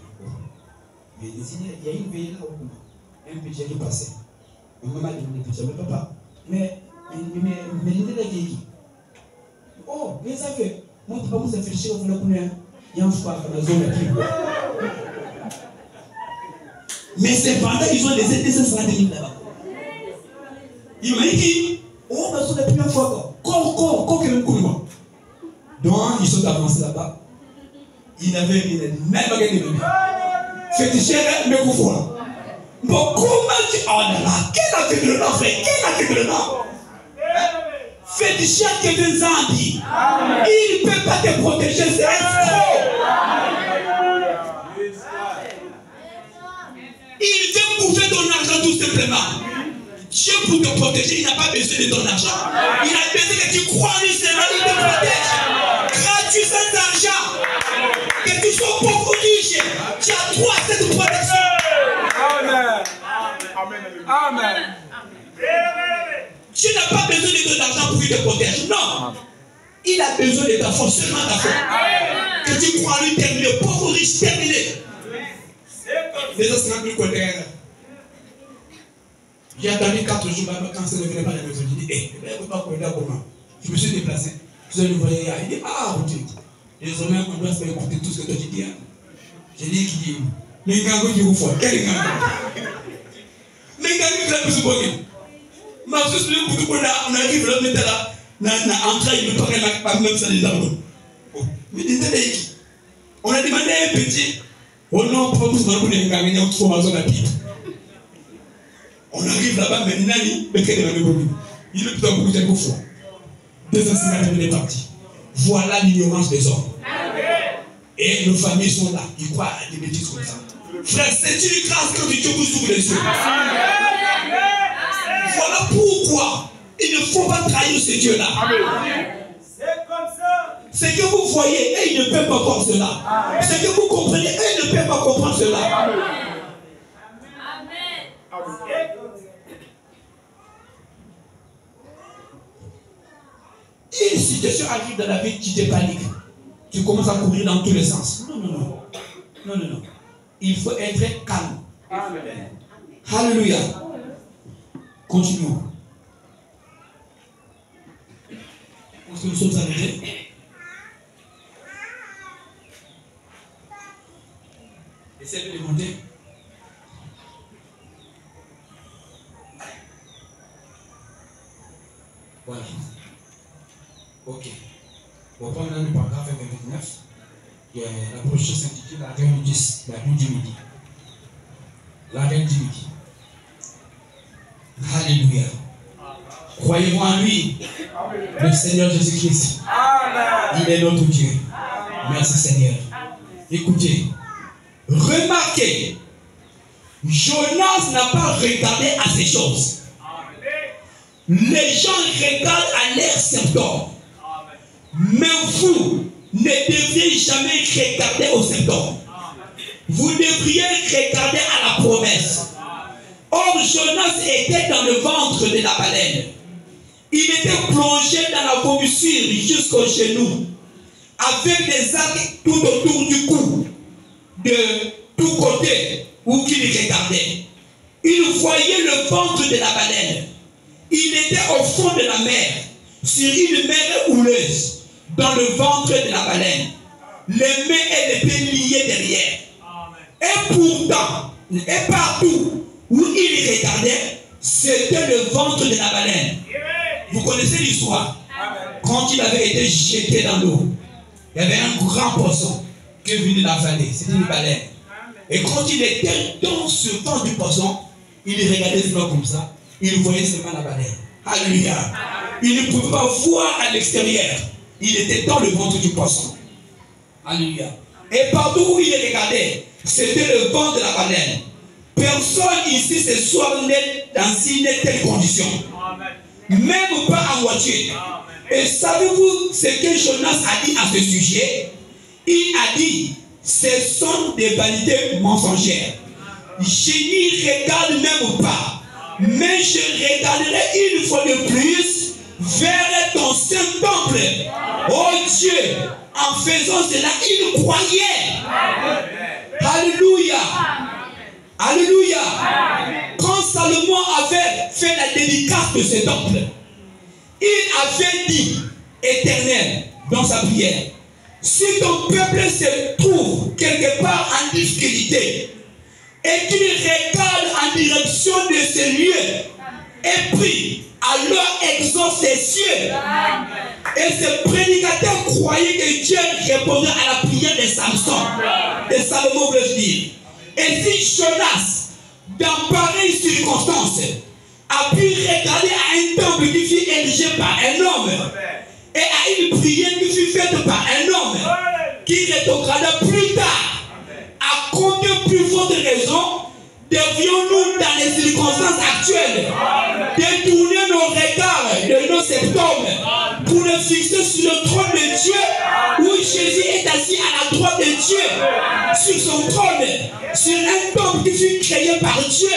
Mais il y a une veille là-haut. Un petit qui passait. Ma maman dit, petit, mais papa, mais l'idée de qui? Oh, mais ça fait. Moi, tu vas vous réfléchir au final. Il y a un choix dans la zone là. Mais cependant, ils ont laissé 250 000 là-bas. Ils m'ont dit, oh, mais c'est la première fois. Comment? Donc, ils sont avancés là-bas. Ils n'avaient rien. Même pas gagné. Féticheur, mais vous voilà. Bon, comment tu. Oh là là, quel aveuglement, frère? Quel aveuglement? Féticheur qui est un zombie. Il ne peut pas te protéger, c'est un escroc. Il veut bouffer ton argent tout simplement. Dieu pour te protéger, il n'a pas besoin de ton argent. Il a besoin que tu crois en lui, c'est là, il te protège. Gratuit sans argent. Que tu sois pauvre ou riche, tu as droit à cette protection. Amen. Amen. Tu n'as pas besoin de ton argent pour qu'il te protège. Non. Il a besoin de ta force, seulement ta force. Que tu crois en lui, terminé. Pauvre ou riche, terminé. Les autres, c'est un peu colère. J'ai attendu 4 jours, quand ça ne venait pas à la maison, j'ai dit, hé, je ne peux pas connaître comment. Je me suis déplacé. Je suis allé voir, il dit, ah, ok. Désormais, on doit se faire écouter tout ce que toi tu dis. J'ai dit, qui dit, mais quand vous dites, vous faites, quel est le gars? Mais quand vous dites, vous faites, mais je suis allé pour on arrive là, on est là, on entré, il ne peut pas même ça les arbres. Mais dites-le, on a demandé à un petit, oh non, pas vous avez gagné, on trouve ma zone à pied. On arrive là-bas, mais Nani, le quai de la Nébobine. Il est plutôt beaucoup de fois. 250 000 est parti. Voilà l'ignorance des hommes. Et nos familles sont là. Ils croient à des bêtises comme ça. Frère, c'est une grâce que Dieu vous ouvre les yeux. Voilà pourquoi il ne faut pas trahir ce Dieu-là. C'est comme ça. Ce que vous voyez, et il ne peut pas voir cela. Ce que vous comprenez, et il ne peut pas comprendre cela. Une situation arrive dans la vie, tu te paniques. Tu commences à courir dans tous les sens. Non. Il faut être calme. Amen. Alléluia. Continuons. Est-ce que nous sommes arrivés? Essayez de monter. Voilà. Ok. Bon, pendant le paragraphe 29, la prochaine s'intitule la reine du 10, la reine du midi. La reine du midi. Alléluia. Croyez-vous en lui, le Seigneur Jésus-Christ. Il est notre Dieu. Merci Seigneur. Écoutez, remarquez, Jonas n'a pas regardé à ces choses. Les gens regardent à l'air symptômes. Mais vous ne devriez jamais regarder aux symptômes. Vous devriez regarder à la promesse. Or, Jonas était dans le ventre de la baleine. Il était plongé dans la vomissure jusqu'aux genoux, avec des arcs tout autour du cou, de tous côtés où il regardait. Il voyait le ventre de la baleine. Il était au fond de la mer, sur une mer houleuse, dans le ventre de la baleine. Les mains, elles étaient liées derrière. Et pourtant, et partout où il regardait, c'était le ventre de la baleine. Vous connaissez l'histoire? Quand il avait été jeté dans l'eau, il y avait un grand poisson qui est venu de la vallée. C'était une baleine. Et quand il était dans ce ventre du poisson, il regardait seulement comme ça. Il voyait seulement la baleine. Alléluia. Il ne pouvait pas voir à l'extérieur. Il était dans le ventre du poisson. Alléluia. Et partout où il regardait, c'était le ventre de la baleine. Personne ici ce soir n'est dans une telle condition. Même pas à moitié. Et savez-vous ce que Jonas a dit à ce sujet? Il a dit, ce sont des vanités mensongères. Je n'y regarde même pas. Mais je regarderai une fois de plus vers ton saint temple. Oh Dieu, en faisant cela, il croyait. Alléluia. Alléluia. Quand Salomon avait fait la dédicace de ce temple, il avait dit, Éternel, dans sa prière, si ton peuple se trouve quelque part en difficulté et qu'il regarde en direction de ce lieu et prie, alors exauce les cieux. Et ce prédicateur croyait que Dieu répondrait à la prière de Samson, de Salomon, veut dire. Et si Jonas, dans pareille circonstance, a pu regarder à un temple qui fut érigé par un homme et à une prière qui fut faite par un homme qui rétrograda plus tard, à combien plus forte raison devrions-nous, dans les circonstances actuelles, détourner nos regards de nos septembre pour le fixer sur le trône de Dieu, où Jésus est assis à la droite de Dieu, sur son trône, sur un temple qui fut créé par Dieu,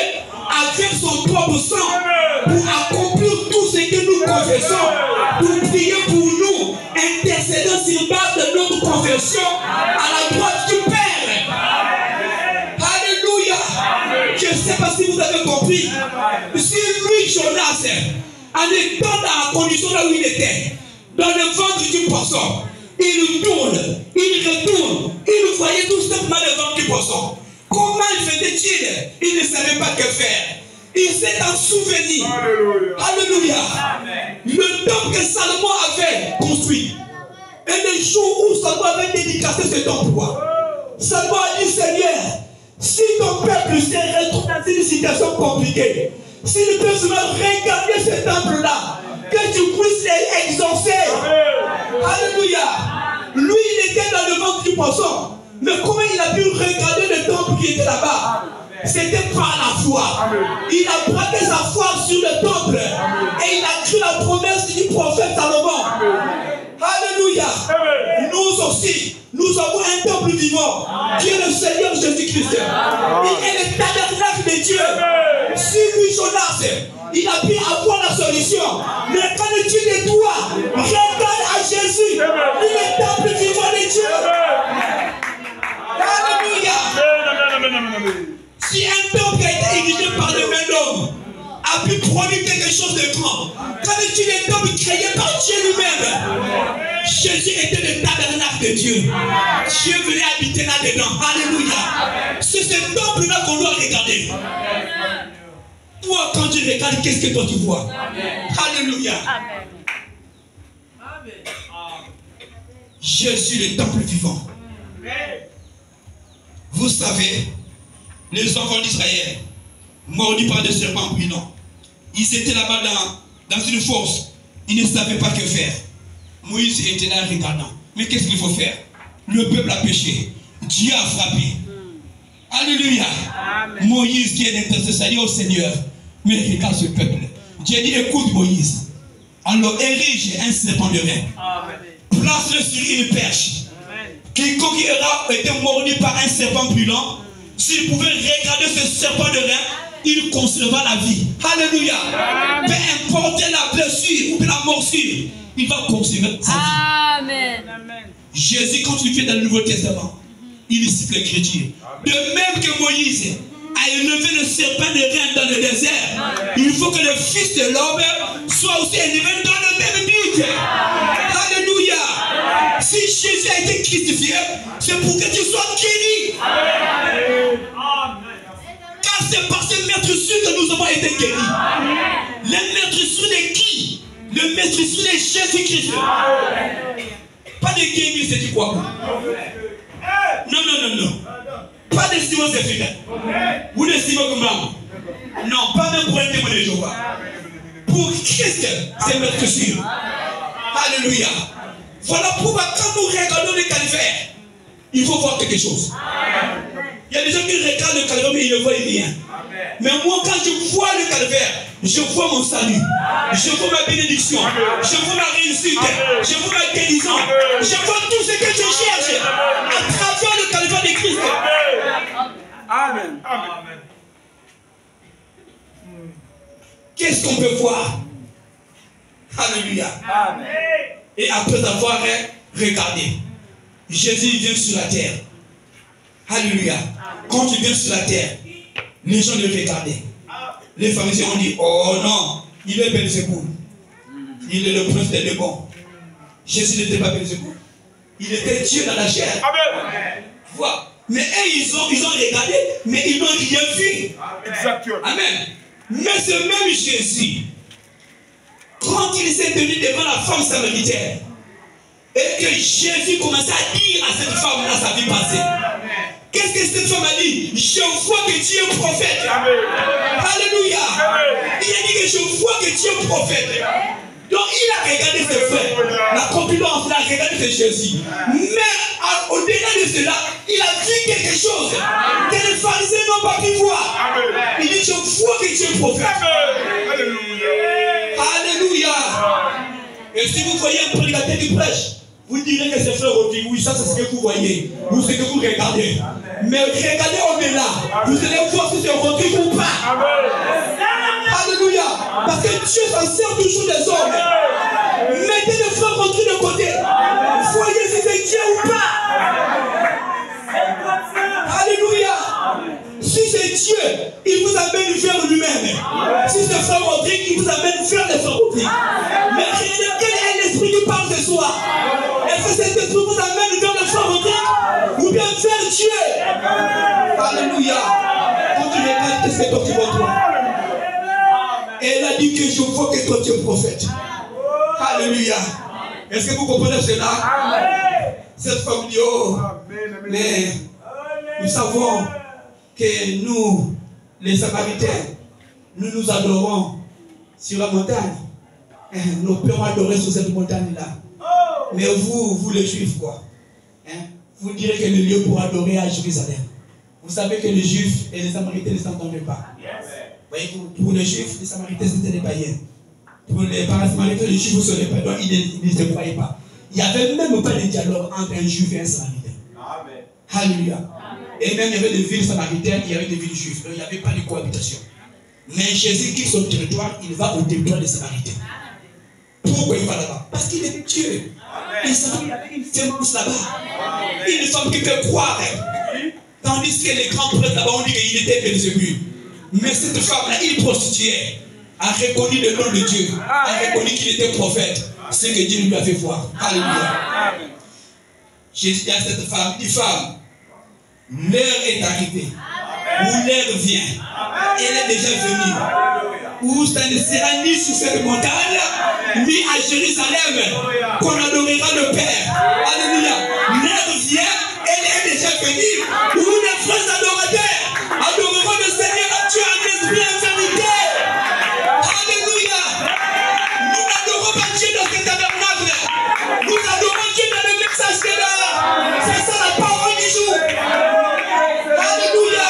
avec son propre sang, pour accomplir tout ce que nous confessons, pour prier pour nous, intercédant sur base de notre confession à la droite du Père. Je ne sais pas si vous avez compris. Si lui, Jonas, en étant dans la condition là où il était, dans le ventre du poisson, il tourne, il retourne, il voyait tout simplement le ventre du poisson. Comment il faisait-il? Il ne savait pas que faire. Il s'est en souvenu. Alléluia. Le temple que Salomon avait construit. Et le jour où Salomon avait dédicacé ce temple, Salomon a dit, Seigneur, si ton peuple se retrouve dans une situation compliquée, s'il peut seulement regarder ce temple-là, que tu puisses les exaucer. Alléluia. Lui, il était dans le ventre du poisson. Mais comment il a pu regarder le temple qui était là-bas? C'était par la foi. Il a braqué sa foi sur le temple. Et il a cru la promesse du prophète Salomon. Alléluia. Nous aussi, nous avons un temple vivant qui est le Seigneur Jésus-Christ. Il est le tabernacle de Dieu. Si lui, Jonas, il a pu avoir la solution. Mais quand Dieu nettoie, regarde à Jésus. Il est le temple vivant de Dieu. Alléluia. Si un temple qui a été érigé par le même homme a pu produire quelque chose de grand, quand Dieu est le temple créé par Dieu lui-même, Jésus était le tabernacle de Dieu. Dieu venait habiter là-dedans. Alléluia. C'est ce temple-là qu'on doit regarder. Toi, quand tu regardes, qu'est-ce que toi tu vois? Alléluia. Jésus, le temple vivant. Vous savez, les enfants d'Israël, mordus par des serpents brûlants, ils étaient là-bas dans une fosse. Ils ne savaient pas que faire. Moïse était là regardant. Mais qu'est-ce qu'il faut faire? Le peuple a péché. Dieu a frappé. Alléluia. Amen. Moïse qui est l'intercesseur au Seigneur. Mais regarde ce peuple. Dieu dit, écoute Moïse. Alors érige un serpent de rein. Place-le sur une perche. Quiconque aura été mordu par un serpent brûlant, s'il pouvait regarder ce serpent de rein, il conservera la vie. Alléluia. Peu importe la blessure ou la morsure, il va conserver sa vie. Amen. Jésus, quand il fait dans le Nouveau Testament, il cite l'Écriture. De même que Moïse a élevé le serpent de rein dans le désert, il faut que le Fils de l'homme soit aussi élevé dans le même but. Alléluia. Si Jésus a été crucifié, c'est pour que tu sois guéri. Car c'est par ce maître-sûr que nous avons été guéris. Le maître-sûr de qui? Le maître-sûr de Jésus-Christ. Pas de guérir, c'est du quoi? Non. Pas de Simon Zéphine. Ou de Simon Goumam. Non, pas même pour un témoin de Jéhovah. Pour Christ, c'est maître-sûr. Alléluia. Voilà pourquoi quand nous regardons le calvaire, il faut voir quelque chose. Il y a des gens qui regardent le calvaire mais ils ne voient rien. Mais moi quand je vois le calvaire, je vois mon salut. Je vois ma bénédiction. Je vois ma réussite. Je vois ma guérison. Je vois tout ce que je cherche à travers le calvaire de Christ. Amen. Qu'est-ce qu'on peut voir? Alléluia. Amen. Et après avoir regardé, Jésus vient sur la terre. Alléluia. Quand il vient sur la terre, les gens le regardaient. Les pharisiens ont dit, oh non, il est Belzéboul. Il est le prince des démons. Jésus n'était pas Belzéboul. Il était Dieu dans la chair. Amen. Voilà. Mais eux, ils ont regardé, mais ils n'ont rien vu. Exactement. Amen. Mais ce même Jésus, quand il s'est tenu devant la femme samaritaine, et que Jésus commençait à dire à cette femme-là sa vie passée, qu'est-ce que cette femme a dit? Je vois que tu es prophète. Amen. Alléluia. Amen. Il a dit que je vois que tu es prophète. Donc il a regardé ses frères. La confidence, il a regardé ses Jésus. Mais au-delà de cela, il a vu quelque chose que les pharisiens n'ont pas pu voir. Amen. Il dit, je vois que tu es prophète. Amen. Alléluia. Alléluia. Et si vous voyez un prédicateur qui prêche, vous direz que ses frères ont dit, oui, ça c'est ce que vous voyez, ou ce que vous regardez. Mais regardez au-delà, vous allez voir si c'est Rodrigue ou pas. Amen. Alléluia. Parce que Dieu s'en sert toujours des hommes. Mettez le frère Rodrigue de côté. Voyez si c'est Dieu ou pas. Alléluia. Si c'est Dieu, il vous amène vers lui-même. Si c'est frère Rodrigue, il vous amène vers les frères Rodrigue. Mais quel est l'esprit qui parle ce soir? Est-ce que cet esprit vous amène vers le frère Rodrigue ou bien vers Dieu? Alléluia. Quand tu regardes, qu'est-ce que toi tu vois toi? Elle a dit que je vois que toi tu es prophète. Alléluia. Est-ce que vous comprenez cela? Cette femme dit, oh, mais nous savons que nous, les Samaritains, nous nous adorons sur la montagne. Nos pères ont adoré sur cette montagne-là. Mais vous les Juifs, quoi, vous direz que le lieu pour adorer à Jérusalem. Vous savez que les Juifs et les Samaritains ne s'entendaient pas. Voyez, pour les Juifs, les Samaritains c'était des païens. Pour les Samaritains, les Juifs ne seraient pas, donc ils ne se croyaient pas. Il n'y avait même pas de dialogue entre un Juif et un Samaritain. Amen. Alléluia. Et même il y avait des villes samaritaines, il y avait des villes juives. Donc il n'y avait pas de cohabitation. Mais Jésus quitte son territoire, il va au territoire des Samaritains. Pourquoi il va là-bas? Parce qu'il est Dieu. Il s'en avait une sémence là-bas. Il ne semble qu'il peut croire. Tandis que les grands prêtres là-bas ont dit qu'il était Belzébuth. Mais cette femme-là, il prostituait, a reconnu le nom de Dieu, a reconnu qu'il était prophète. Ce que Dieu lui a fait voir. Alléluia. Jésus dit à cette femme, dit femme, l'heure est arrivée, où l'heure vient, elle est déjà venue, où ça ne sera ni sur cette montagne, ni à Jérusalem, qu'on adorera le Père. Alléluia. L'heure vient, elle est déjà venue, où les frères adorateurs adoreront le Seigneur Dieu en esprit et en vérité. Alléluia. Nous n'adorons pas Dieu dans cet tabernacle. Nous adorons Dieu dans le message de l'heure. C'est ça la parole du jour. Alléluia.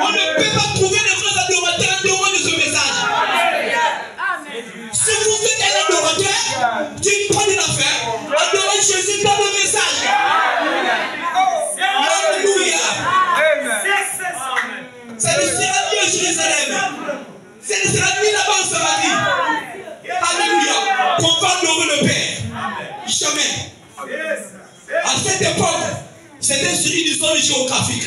On ne peut pas trouver les vrais adorateurs en dehors de ce message. Si vous êtes un adorateur, tu prends de l'affaire, adorez Jésus dans le message. Alléluia. Ça ne sera ni à Jérusalem. Ça ne sera ni là-bas en Samarie. Alléluia. Qu'on va adorer le Père. Jamais. À cette époque, c'était sur une histoire géographique.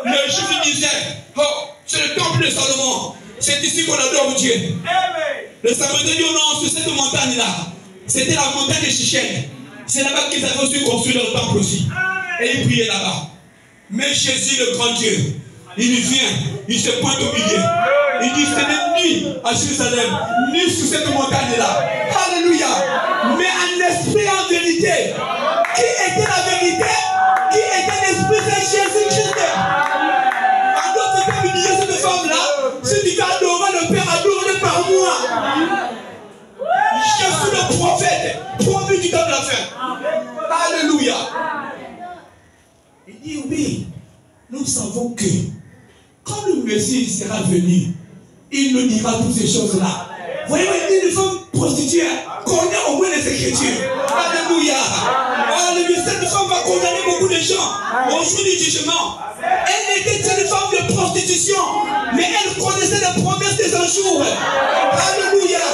Le juif disait, oh, c'est le temple de Salomon. C'est ici qu'on adore Dieu. Le Samaritain dit, oh non, sur cette montagne-là, c'était la montagne de Shichem. C'est là-bas qu'ils avaient aussi construit leur temple aussi. Et ils priaient là-bas. Mais Jésus, le grand Dieu, il vient, il se pointe au milieu. Il dit, ce n'est ni à Jérusalem, ni sur cette montagne-là. Alléluia. Mais en esprit et en vérité. Qui était la vérité? Qui était l'esprit de Jésus-Christ? En d'autres termes, il disait cette femme-là, si tu veux adorer le Père, adore-le par moi. Je suis le prophète, promis du temps de la fin. Alléluia. Il dit, oui, nous savons que quand le Messie sera venu, il nous dira toutes ces choses-là. Voyez, une femme prostituée connaît au moins les Écritures. Alléluia. Alléluia. Cette femme va condamner beaucoup de gens au jour du jugement. Elle était une femme de prostitution, mais elle connaissait les promesses des un jour. Alléluia.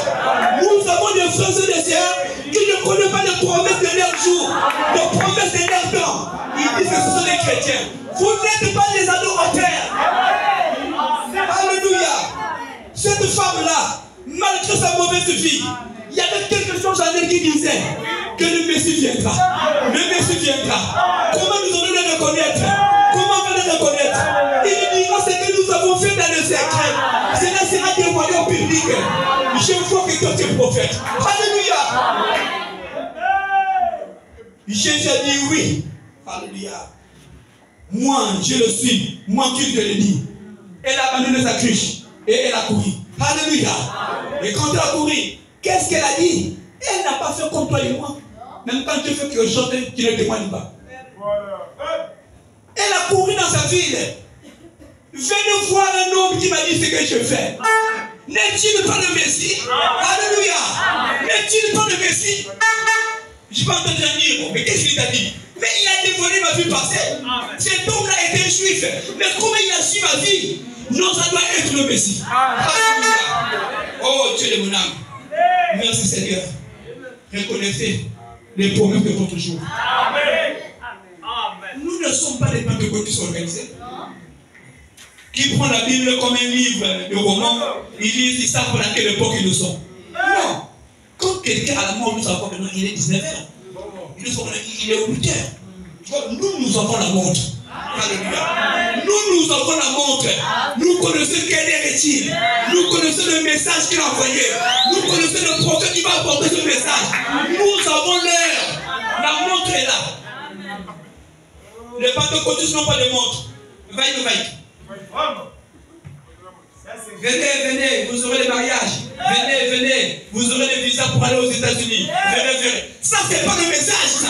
frères et des sœurs qui ne connaissent pas les promesses de leur jour, les promesses de leur temps. Ils disent que ce sont des chrétiens. Vous n'êtes pas des adorateurs. Alléluia. Cette femme-là, malgré sa mauvaise vie, il y avait quelque chose en elle qui disait que le Messie viendra. Le Messie viendra. Comment nous allons le reconnaître? Comment on va le reconnaître? Il dira ce que nous avons fait dans le secret. Cela sera dévoilé au public. Je vois que toi tu es prophète. Alléluia. Jésus a dit oui. Alléluia. Moi, je le suis. Moi qui te le dis. Elle a abandonné sa cruche. Et elle a couru. Alléluia. Et quand elle a couru, qu'est-ce qu'elle a dit? Elle n'a pas fait comme toi et moi. Même quand tu fais quelque chose, tu ne témoignes pas. Elle a couru dans sa ville. Venez voir un homme qui m'a dit ce que je fais. N'est-il pas le Messie? Alléluia. N'est-il pas le Messie? Je peux entendre dire, mais qu'est-ce qu'il t'a dit? Mais il a dévoilé ma vie passée. Cet homme-là était juif. Mais comment il a su ma vie? Non, ça doit être le Messie. Alléluia. Oh Dieu de mon âme. Merci Seigneur. Reconnaissez les promesses de votre jour. Nous ne sommes pas des pentecôtistes organisés qui prend la Bible comme un livre de roman. Ils savent à quelle époque ils sont. Non. Quand quelqu'un a la mort, nous savons que non, il est 19h. Il est 8h. Nous avons la montre. Alléluia. Nous avons la montre. Nous connaissons quel est-il. Nous connaissons le message qu'il a envoyé. Nous connaissons le prophète qui va apporter ce message. Nous avons l'heure. La montre est là. Les pentecôtistes n'ont pas de montre. Vaille. Venez, vous aurez les mariages. Venez, vous aurez les visas pour aller aux États-Unis. Venez. Ça, c'est pas le message, ça.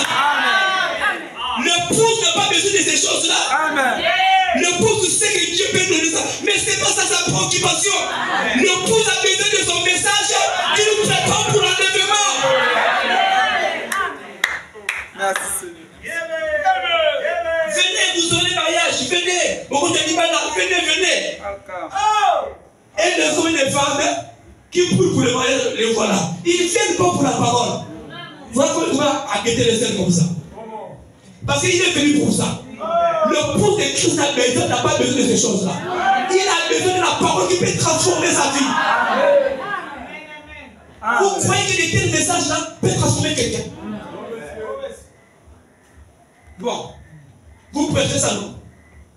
L'épouse n'a pas besoin de ces choses-là. L'épouse sait que Dieu peut donner ça. Mais ce n'est pas ça sa préoccupation. L'épouse a besoin de son message qui nous prépare pour l'enlèvement. Merci Seigneur. Venez, vous aurez les mariages. Venez. Et les hommes et les femmes qui brûlent pour le mariage, les voilà. Ils ne viennent pas pour la parole. Voilà comment il va arrêter les scènes comme ça. Parce qu'il est venu pour ça. Le pouce de Christ n'a pas besoin de ces choses-là. Il a besoin de la parole qui peut transformer sa vie. Vous croyez que de tels messages-là peuvent transformer quelqu'un? Bon, vous prêchez ça, non?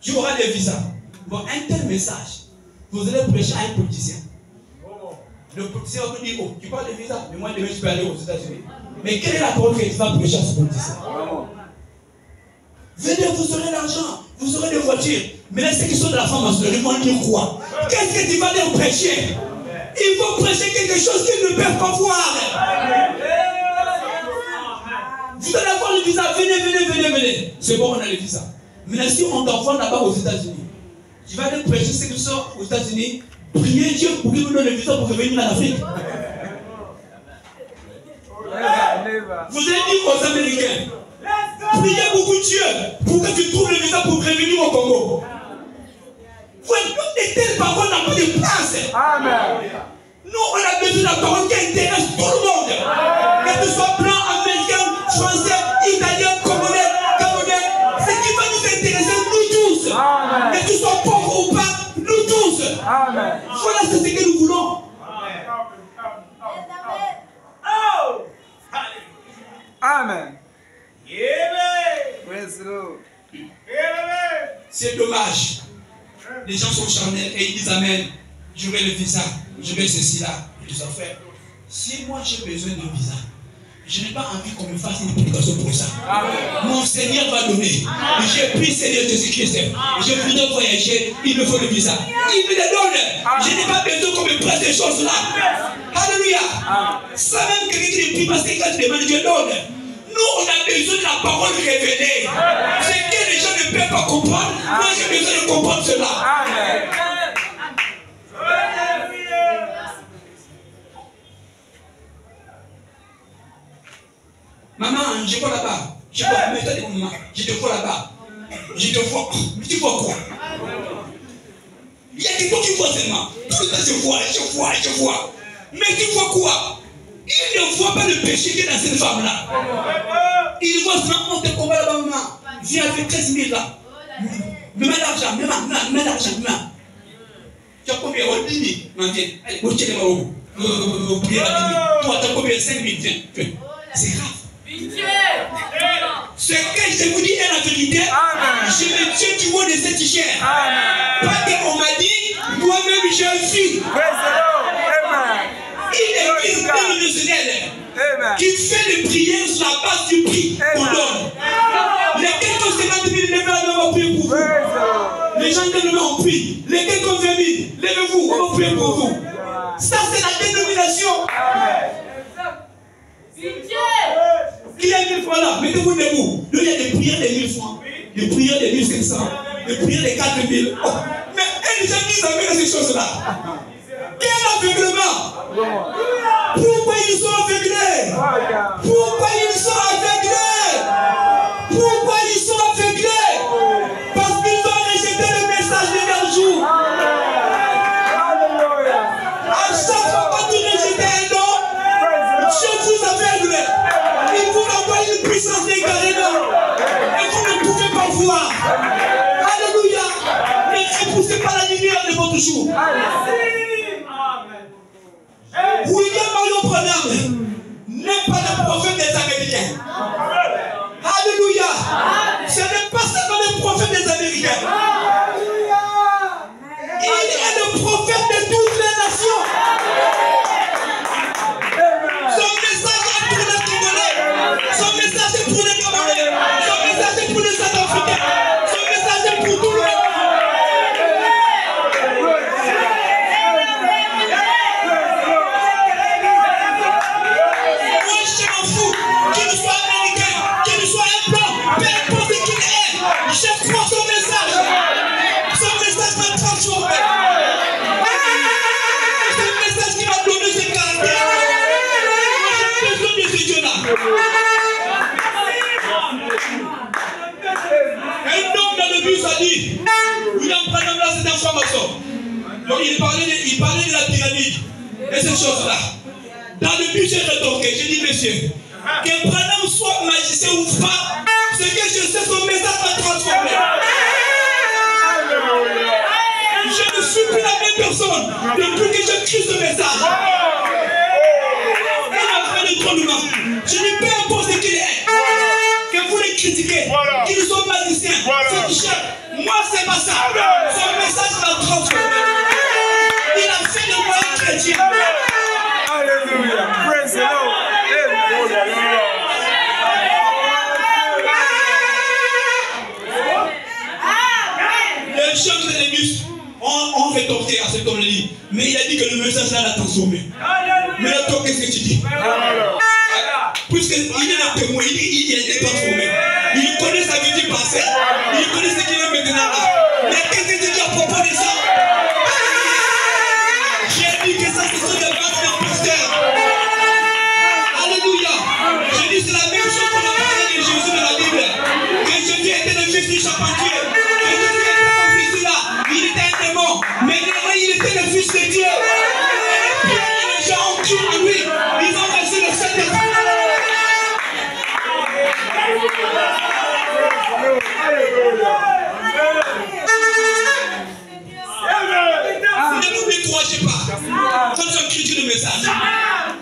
Tu auras des visas. Bon, un tel message, vous allez prêcher à un politicien. Le politicien va vous dire, oh, tu parles de visa, mais moi demain je peux aller aux États-Unis. Mais quelle est la parole que tu vas prêcher à ce politicien? Venez, vous aurez l'argent, vous aurez des voitures. Mais là, ceux qui sont de la franc-maçonnerie vont dire quoi? Qu'est-ce que tu vas leur prêcher? Il faut prêcher quelque chose qu'ils ne peuvent pas voir. Vous allez avoir le visa, venez. C'est bon, on a le visa. Mais si on t'envoie là-bas aux États-Unis, tu vas aller prêcher ceux qui sont aux États-Unis, prier Dieu pour qu'il vous donne le visa pour revenir en Afrique. Vous allez dire aux Américains, priez beaucoup Dieu pour que tu trouves le visa pour revenir au Congo. De telles paroles n'ont pas de place. Amen. Nous, on a besoin de la parole qui intéresse tout le monde. Que tu sois blanc, américain, français, italien, congolais, camerounais. Ce qui va nous intéresser, nous tous. Amen. Que tu sois pauvre ou pas, nous tous. Amen. Voilà ce que nous voulons. Amen. C'est dommage. Les gens sont charnels et ils disent Amen. Je veux le visa, je veux ceci là, et tout ça faire. Si moi j'ai besoin de visa, je n'ai pas envie qu'on me fasse une prédication pour ça. Amen. Mon Seigneur va donner. J'ai pris Seigneur Jésus-Christ. Je voudrais voyager, il me faut le visa. Il me le donne. Je n'ai pas besoin qu'on me prête ces choses-là. Alléluia. Ça même quelqu'un qui ne prie pas, c'est quand tu demandes, Dieu donne. Nous, on a besoin de la parole révélée. C'est que les gens ne peuvent pas comprendre. Moi, j'ai besoin de comprendre cela. Amen. Maman, je vois là-bas. Je te vois là-bas. Je te vois. Mais tu vois quoi? Il y a des gens qui voient seulement. Tout le temps, je vois. Mais tu vois quoi? Il ne voit pas le péché qui est dans cette femme-là. Il voit seulement tes combats là-bas, maman. Viens avec 13 000 là. Mets l'argent, mets l'argent. Tu as combien? 10 000. Viens. Allez, vous tirez ma prière à 10 000. Toi, tu as combien? 5 000. Viens. C'est grave. Ce que je vous dis est la vérité. Amen. Je me tiens du haut de cette chair. Pas qu'on m'a dit, moi-même j'ai vu. Une église révolutionnaire qui fait des prières sur la base du prix qu'on donne. Les quelques 50 000 levez la main, on va prier pour vous. Les gens qui le ont pris. Les quelques 20 000, levez-vous, on va prier pour vous. Ça, c'est la dénomination. Qui a 1000 francs là? Mettez-vous debout. Là, il y a des prières de 1000 francs, des prières de 1500, des prières de 4000. Oh. Mais les gens qui savent ces choses-là. Quel aveuglement! Pourquoi ils sont aveuglés? Pourquoi ils sont aveuglés? Pourquoi ils sont aveuglés? Parce qu'ils ont rejeté le message de leur jour. À chaque fois que tu rejettes un nom, Dieu vous aveugle. Il vous envoie une puissance dégarée et vous ne pouvez pas voir. Alléluia. Ne repoussez pas la lumière de votre jour. William Marion Branham n'est pas le prophète des Américains. Alléluia. Ce n'est pas seulement le prophète des Américains. Il est le prophète de toutes les nations. Son message est pour les Congolais. Son message est pour les Camerounais. Son message est pour les Centrafricains. Son message est pour tout le monde. Moi, je m'en fous. Qu'il soit américain, qu'il soit un blanc, peu importe qui il est. Je crois son message. Son message m'a transformé. C'est le message qui m'a donné ce caractère. J'ai besoin de ce Dieu-là. Un homme dans le bus a dit, William Branham là c'est un franc-maçon. Donc il parlait de la pyramide et ces choses-là. Dans le bus j'ai rétorqué, j'ai dit monsieur, que Branham soit magicien ou pas, ce que je sais, son message m'a transformé. Je ne suis plus la même personne depuis que je crie ce message. Il a fait le tremblement. Je dis peu importe ce qu'il est, que vous les critiquez, qu'ils sont magiciens, c'est du chef. Moi c'est pas ça. Son message m'a transformé. Il a fait de moi un chrétien. Alléluia. Praise the Lord. Les chefs de l'église ont rétorqué à cet homme-là, mais il a dit que le message là l'a transformé. Mais là, toi, qu'est-ce que tu dis? Puisqu'il est un témoin, il a été transformé. Il connaît sa vie du passé. Il connaît ce qu'il est maintenant là. Mais qu'est-ce que tu dis à propos de ça? J'ai dit que ça, ce sont des bases d'imposteurs. Alléluia. J'ai dit c'est la même chose qu'on a parlé de Jésus dans la Bible. Que Jésus était le fils du charpentier. Que Jésus était son fils là. Il était un démon. Mais il était le fils de Dieu. Et les gens ont cru en lui. Ils ont reçu le Saint-Esprit. Ne vous découragez pas. Quand j'ai critiqué le message,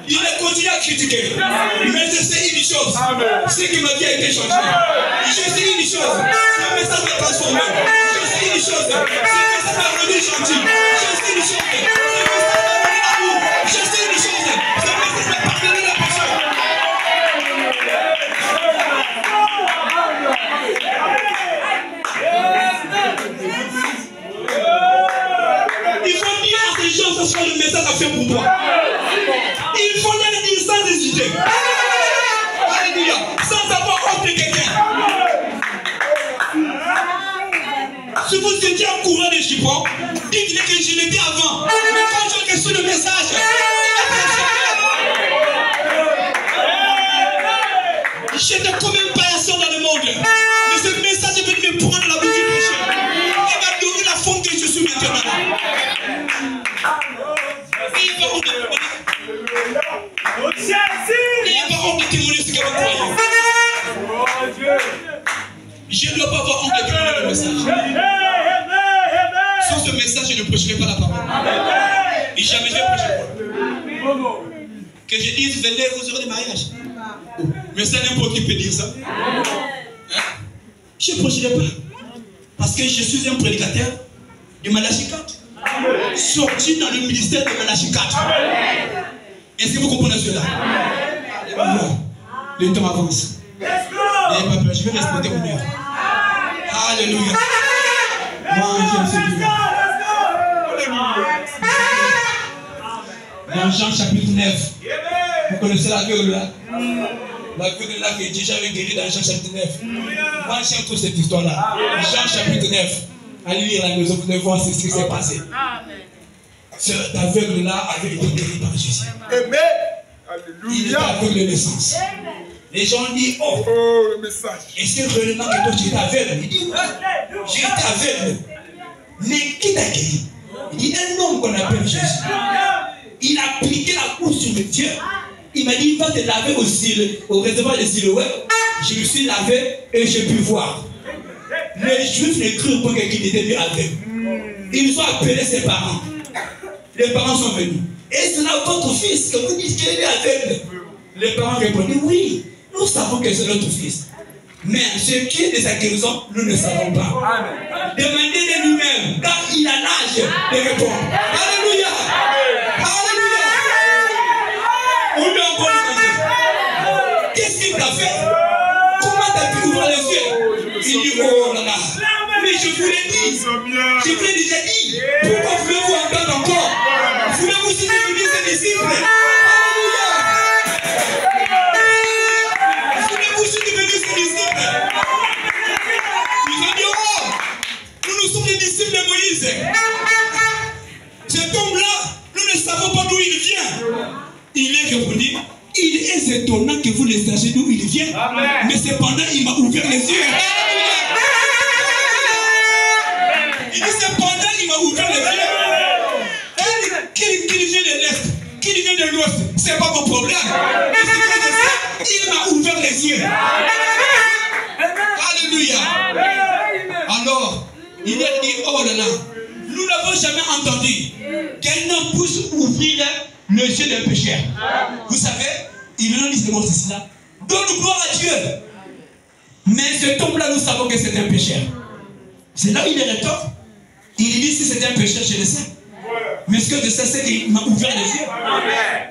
il a continué à critiquer. Mais je sais une chose. C'est que ma vie a été changée. Je sais une chose. Ce message m'a transformé. Je sais une chose. Ce message m'a rendu gentil. Je sais une chose. Ce message m'a donné l'amour. Je sais une chose. Ce message m'a pardonné la personne. Il faut dire à ces gens ce que le message a fait pour toi. Il faut leur dire sans hésiter. Alléluia. Sans avoir honte de quelqu'un. Si vous étiez en courant des chiffons, dites-le que je l'étais avant. Mais quand j'ai reçu le message, j'étais comme un paillasson dans le monde. Mais ce message est venu me prendre la boue du péché. Il m'a donné la forme que je suis maintenant. Il va vous donner. Je ne dois pas avoir honte de témoigner le message. Sans ce message, je ne prêcherai pas la parole. Et jamais je ne prêcherai pas. Que je dise, venez, vous aurez des mariages. Mais ça, n'importe qui peut dire ça. Hein? Je ne prêcherai pas. Parce que je suis un prédicateur de Malachie 4. Sorti dans le ministère de Malachie 4. Est-ce que vous comprenez cela? Alléluia. Le temps avance. N'ayez pas peur, je vais respecter mon heure. Alléluia. Moi, j'aime ce Dieu. Dans Jean chapitre 9, vous connaissez la veugle là? La veugle là qui est déjà guérie dans Jean chapitre 9. Moi, j'aime toute cette histoire-là. Jean chapitre 9. Allez lire à la maison, vous devez voir ce qui s'est passé. Cet aveugle-là avait été guéri par Jésus. Amen. Il était Alléluia. aveugle de naissance. Les gens disent, oh, Oh, le message. est-ce que réellement que toi tu es aveugle? Il dit, ouais, j'ai été aveugle. Mais qui t'a guéri? Il dit, un homme qu'on appelle Jésus. Il a appliqué la couche sur le Dieu. Il m'a dit, va te laver au réservoir de Siloé. Je me suis lavé et j'ai pu voir. Les Juifs ne crurent pas qu'il était mieux aveugle. Ils ont appelé ses parents. Les parents sont venus. Et c'est là votre fils que vous dites qu'il est aveugle. Les parents répondaient, oui, nous savons que c'est notre fils. Mais ce qui est de sa guérison, nous ne savons pas. Demandez-le lui-même, car il a l'âge de répondre. Alléluia. Alléluia. On lui a encore demandé, qu'est-ce qu'il t'a fait? Comment t'as pu ouvrir les yeux? Il dit, oh là là, mais je vous l'ai dit. Je vous l'ai déjà dit. Pourquoi voulez-vous entendre encore? Voulez-vous aussi devenir ses disciples? Alléluia. Voulez-vous aussi devenir ses disciples? Ils ont dit, oh, nous sommes les disciples de Moïse. Cet homme-là, nous ne savons pas d'où il vient. Il est répondu, il est étonnant que vous ne sachiez d'où il vient. Amen. Mais cependant, il m'a ouvert les yeux. Il dit, cependant, il m'a ouvert les yeux. Qu'il vient de l'Est, qu'il vient de l'Ouest, c'est pas mon problème. Mais c'est que il m'a ouvert les yeux. Alléluia. Alors, il a dit, oh là là, nous n'avons jamais entendu qu'un homme puisse ouvrir le yeux d'un pécheur. Vous savez, il nous dit cela. Donne gloire à Dieu. Mais cet homme-là, nous savons que c'est un pécheur. C'est là où il est rétorque. Il dit, si c'est un pécheur, je le sais. Mais ce que je sais, c'est qu'il m'a ouvert les yeux.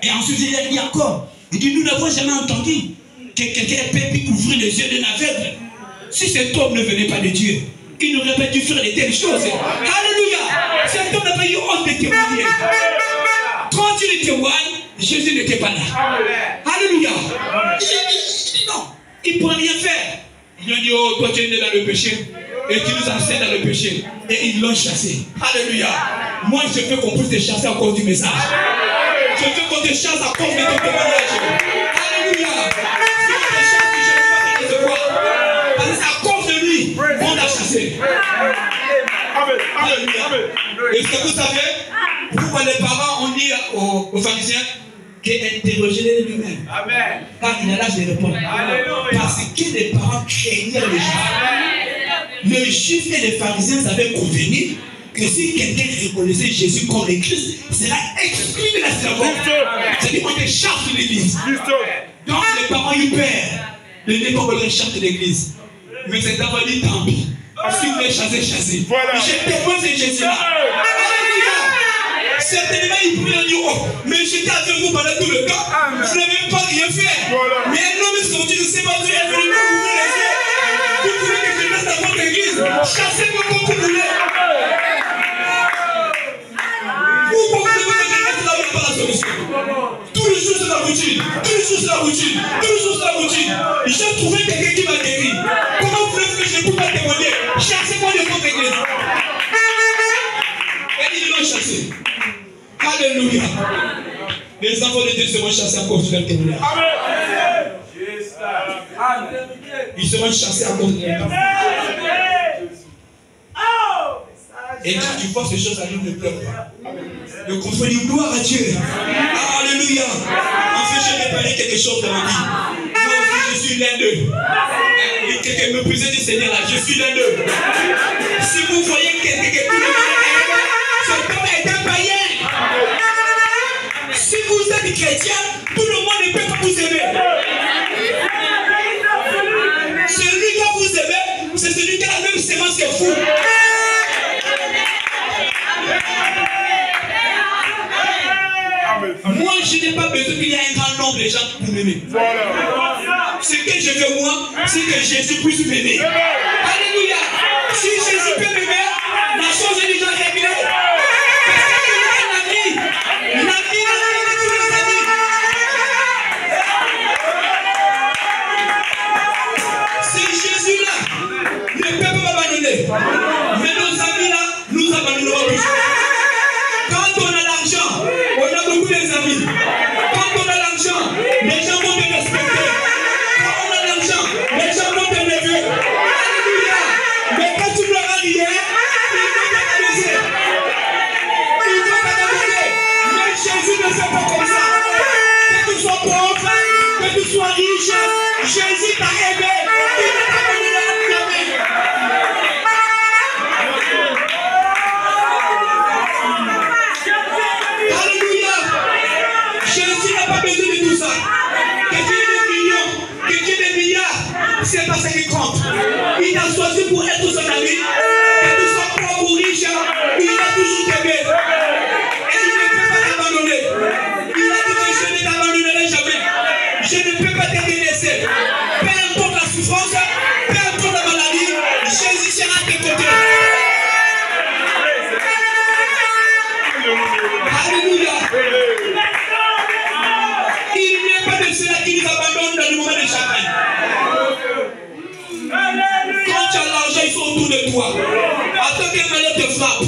Et ensuite, il a dit encore. Il dit, nous n'avons jamais entendu que quelqu'un ait pu ouvrir les yeux d'un aveugle. Si cet homme ne venait pas de Dieu, il n'aurait pas dû faire de telles choses. Alléluia. Cet homme n'a pas eu honte de témoigner. Quand il témoigne, Jésus n'était pas là. Alléluia. Il dit non, il ne peut rien faire. Il a dit, oh, toi tu es né dans le péché. Et tu nous enseignes dans le péché. Et ils l'ont chassé. Alléluia. Moi, je veux qu'on puisse te chasser à cause du message. Je veux qu'on te chasse à cause de ton témoignage. Alléluia. Si on te chasse, je ne veux pas te voir. Parce que c'est à cause de lui qu'on t'a chassé. Alléluia. Et ce que vous savez, pourquoi les parents ont dit aux pharisiens qu'interrogez-les lui-même. Amen. Car il a l'âge de répondre. Alléluia. Parce que les parents craignaient les Juifs. Les Juifs et les pharisiens savaient convenir que si quelqu'un reconnaissait Jésus comme le Christ, sera exclu de la synagogue. C'est-à-dire qu'on te chasse de l'église. Donc les parents ont eu peur de ne pas qu'on chasse de l'église. Mais c'est d'abord dit tant pis. Si vous voulez chasser, chassez. Voilà. Je témoigne de Jésus-là. Certainement, il pouvait dire, oh, mais j'étais avec vous pendant tout le temps. Je n'ai même pas rien fait. Voilà. Mais un homme est sorti, je ne sais pas, Dieu est venu m'ouvrir les yeux. Vous voulez que je reste dans votre église? Chassez-moi comme vous voulez. Vous pouvez que je reste là où il n'y a pas la solution. Tous les jours, c'est la routine. Tous les jours, c'est la routine. Tous les jours, c'est la routine. J'ai trouvé quelqu'un qui m'a guéri. Comment vous voulez que je ne peux pas témoigner? Chassez-moi de votre église. Et ils l'ont chassé. Alléluia. Les enfants de Dieu seront chassés à cause de leur témoignage. Ils seront chassés à cause de leur témoignage. Et quand tu vois ces choses arriver, ne pleure pas. Le conflit dit gloire à Dieu. Alléluia. En fait, j'ai réparé quelque chose dans ma vie. je suis l'un d'eux. Quelqu'un me puisse du Seigneur là, je suis l'un d'eux. Si vous voyez quelqu'un qui est tout le monde, ce peuple est un païen. Si vous êtes chrétien, tout le monde ne peut pas vous aimer. Celui qui va vous aimer, c'est celui qui a la même sémence que vous. Moi, je n'ai pas besoin qu'il y ait un grand nombre de gens pour m'aimer. Ce que je veux, moi, c'est que Jésus puisse m'aimer. Alléluia. Si Jésus peut m'aimer, la chose est déjà réglée. Parce qu'il y a un ami. L'ami de tous les amis. C'est Jésus-là. Ne peut pas m'abandonner. Mais nos amis là, nous abandonnerons toujours. Quand on a l'argent, on a beaucoup d'amis. Quand on a l'argent, les gens vont te respecter. Quand on a l'argent, les gens vont te lever. Alléluia. Mais quand tu leur as rien, ils vont t'analyser. Ils vont t'analyser. Mais Jésus ne fait pas comme ça. Que tu sois pauvre, que tu sois riche, Jésus t'a aimé. Il ne t'a pas donné jamais. Alléluia. Jésus n'a pas besoin de tout ça. Que tu aies des millions, que tu aies des milliards, c'est pas ça qui compte. Il t'a choisi pour être son ami. Que tu sois pauvre ou riche, il a toujours t'aimé. Et il ne peut pas t'abandonner. Il a dit que je ne t'abandonnerai jamais. Je ne peux pas te délaisser. Peu importe la souffrance, peu importe la maladie, Jésus sera à tes côtés. Alléluia. Il n'est pas de ceux qui nous abandonnent dans le moment de chagrin. Quand tu as l'argent, ils sont autour de toi. Attends que la maladie te frappe.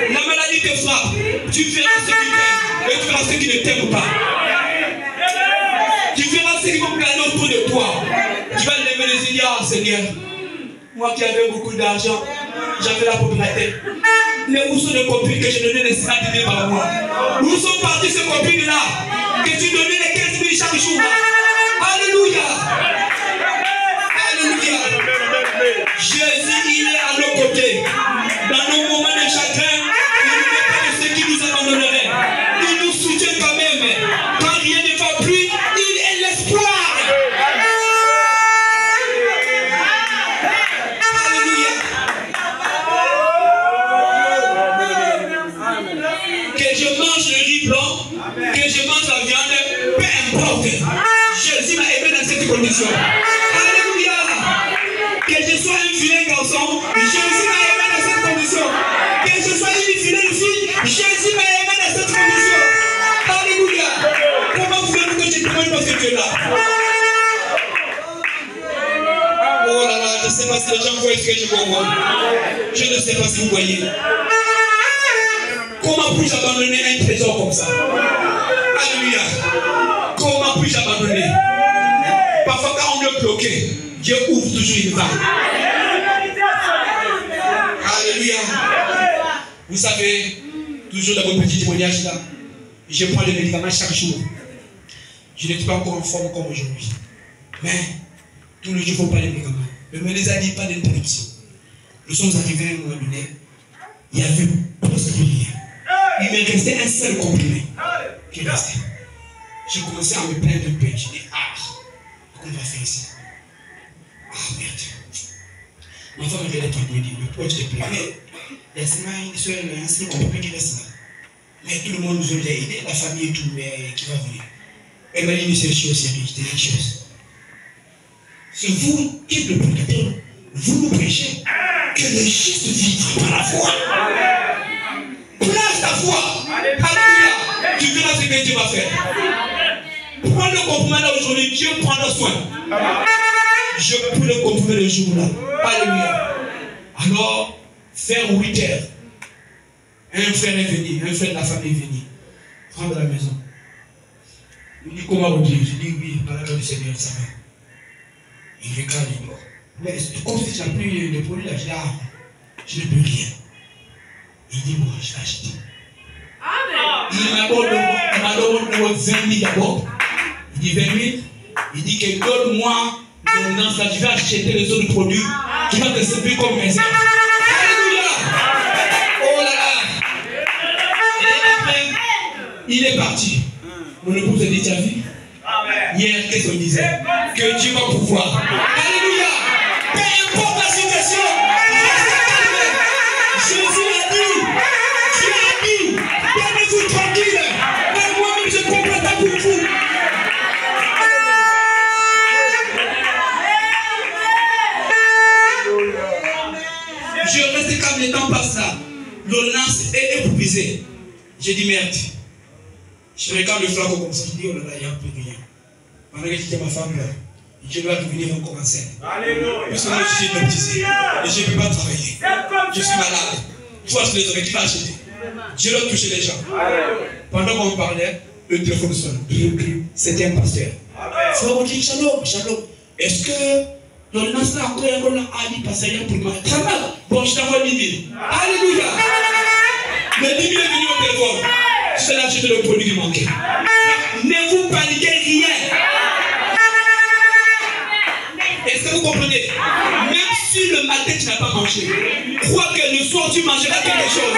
La maladie te frappe. Tu verras ceux qui t'aiment et tu verras ceux qui ne t'aiment pas. Tu verras ceux qui vont planer autour de toi. Tu vas lever les yeux et dire, oh Seigneur, moi qui avais beaucoup d'argent, j'avais la popularité. Mais où sont les copines que je donnais les 50 000 par mois? Où sont parties ces copines-là que tu donnais les 15 000 chaque jour? Alléluia. Alléluia. Jésus, il est à nos côtés. Dans nos moments de chagrin, il n'est pas de ceux qui nous abandonneraient. Il nous soutient quand même. Quand rien ne va plus, il est l'espoir. Alléluia. Que je mange le riz blanc, que je mange la viande, peu importe. Jésus m'a aimé dans cette condition. Alléluia. Que je sois un vilain garçon, Jésus m'a aimé dans cette condition. Que je sois une vilaine fille, Jésus m'a aimé dans cette condition. Alléluia. Comment voulez-vous que je témoigne parce que tu es là? Oh là là, je ne sais pas si les gens voient ce que je vois. Je ne sais pas si vous voyez. Comment puis-je abandonner un trésor comme ça? Alléluia. Comment puis-je abandonner? Parfois quand on est bloqué, Dieu ouvre toujours une vague. Alléluia. Vous savez, toujours dans mon petit témoignage là, je prends les médicaments chaque jour. Je n'étais pas encore en forme comme aujourd'hui. Mais tous les jours, il faut prendre les médicaments. Mais me les a dit pas d'interruption. Nous sommes arrivés à un moment donné, il y avait presque rien. Il me restait un seul comprimé qui restait. J'ai commencé à me plaindre de paix. Je dis, ah, qu'on va faire ici? Ah merde. Ma femme me regarde et me dit, mais pourquoi tu te plains? Mais laisse-moi une seule, un seul comprimé qui reste là. Mais tout le monde nous a aidé, la famille et tout, mais qui va venir? Elle m'a dit une seule chose, c'est une chose. C'est vous qui êtes le prédicateur, vous nous prêchez que le juste vivra par la foi. Place ta foi. Alléluia. Tu verras ce que Dieu va faire. Prends le comprimé là aujourd'hui, Dieu prendra soin. Je peux le comprimé le jour là. Alléluia. Alors, vers 8 heures, un frère est venu, un frère de la famille est venu. Prendre la maison. Il dit comment vous dire? Je dis oui, par la grâce du Seigneur, ça va. Il regarde, il dit, mais comme si tu n'as plus de produit là, je dis, ah, je ne peux rien. Il dit, moi, je vais acheter. Il m'a donné 20 000 d'abord. Il dit 20 000. Il dit que donne-moi L'ordonnance là, tu vas acheter les autres produits qui vont te servir comme réserve. Alléluia! Oh là là! Et après, il est parti. Mon épouse a dit, tu as vu? Hier, qu'est-ce qu'on disait? Que Dieu va pouvoir. Alléluia! Peu importe la situation, Jésus a dit, Dieu a dit, tenez-vous tranquille. Mais moi-même, je comprends ça pour vous. Je reste comme le temps passe là. L'ordonnance est épuisée. J'ai dit merde. Je regarde le flacon comme ça. Je dis oh là là, il n'y a plus rien. Pendant que j'étais ma femme là, je dois devenir encore enceinte. Parce que moi je suis baptisé. Et je ne peux pas travailler. Je suis malade. Il faut acheter les oreilles. Qui va acheter? Je dois toucher les gens. Pendant qu'on parlait, le téléphone sonne. C'était un pasteur. Frère, on dit shalom, shalom. Est-ce que l'ordonnance là encore un là a dit passer rien pour moi? Très mal. Bon, je t'envoie 10 000. Alléluia. Le 10 000 est venu au téléphone. Je vais acheter le produit qui manquait. Ne vous paniquez rien. Est-ce que vous comprenez? Même si le matin tu n'as pas mangé, crois que le soir tu mangeras quelque chose.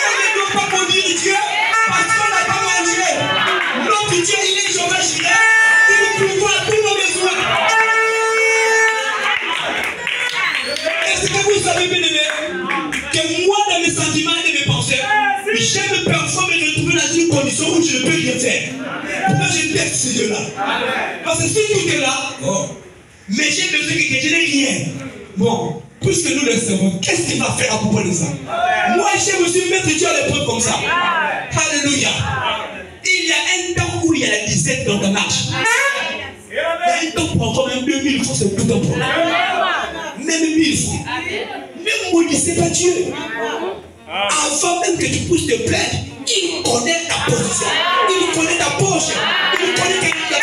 On ne doit pas maudire Dieu parce qu'on n'a pas mangé. Notre Dieu, il est Jehovah Jireh. Il pourvoit tous nos besoins. Est-ce que vous savez bien aimé que moi dans mes sentiments et mes pensées, j'aime parfois me retrouver dans une condition où je ne peux rien faire. Pourquoi je teste ce Dieu-là? Parce que si tout est là, mais j'ai besoin que je n'ai rien. Bon, puisque nous le savons, qu'est-ce qu'il va faire à propos de ça? Moi, j'aime aussi mettre Dieu à l'épreuve comme ça. Alléluia. Il y a un temps où il y a la disette dans ta marche. Il y a un temps pour encore même 2000 francs, c'est tout un problème. Même 1000 francs. Ne maudissez pas Dieu. Avant même que tu puisses te plaindre, il connaît ta position. Il connaît ta poche. Il connaît que tu as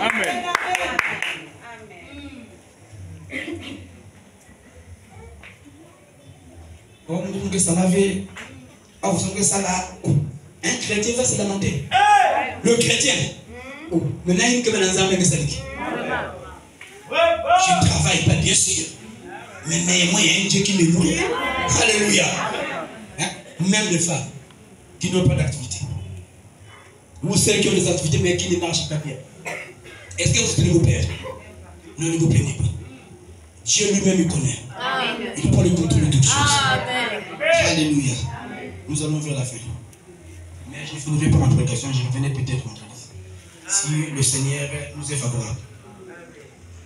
Amen. Oh, nous que ça l'avait. Ah, vous savez que ça là. Un chrétien va se lamenter. Le chrétien. Oh, maintenant il y a un homme qui s'est dit. Je ne travaille pas, bien sûr. Mais moi, il y a un Dieu qui me nourrit. Alléluia. Hein? Même les femmes qui n'ont pas d'activité. Ou celles qui ont des activités mais qui ne marchent pas bien. Est-ce que vous tenez vous plaire? Non, ne vous plaignez pas. Dieu lui-même il connaît. Amen. Il prend le contrôle de toutes choses. Amen. Alléluia. Nous allons vers la fin. Mais je ne finirai pas ma prédication, je revenais peut-être contre si le Seigneur nous est favorable.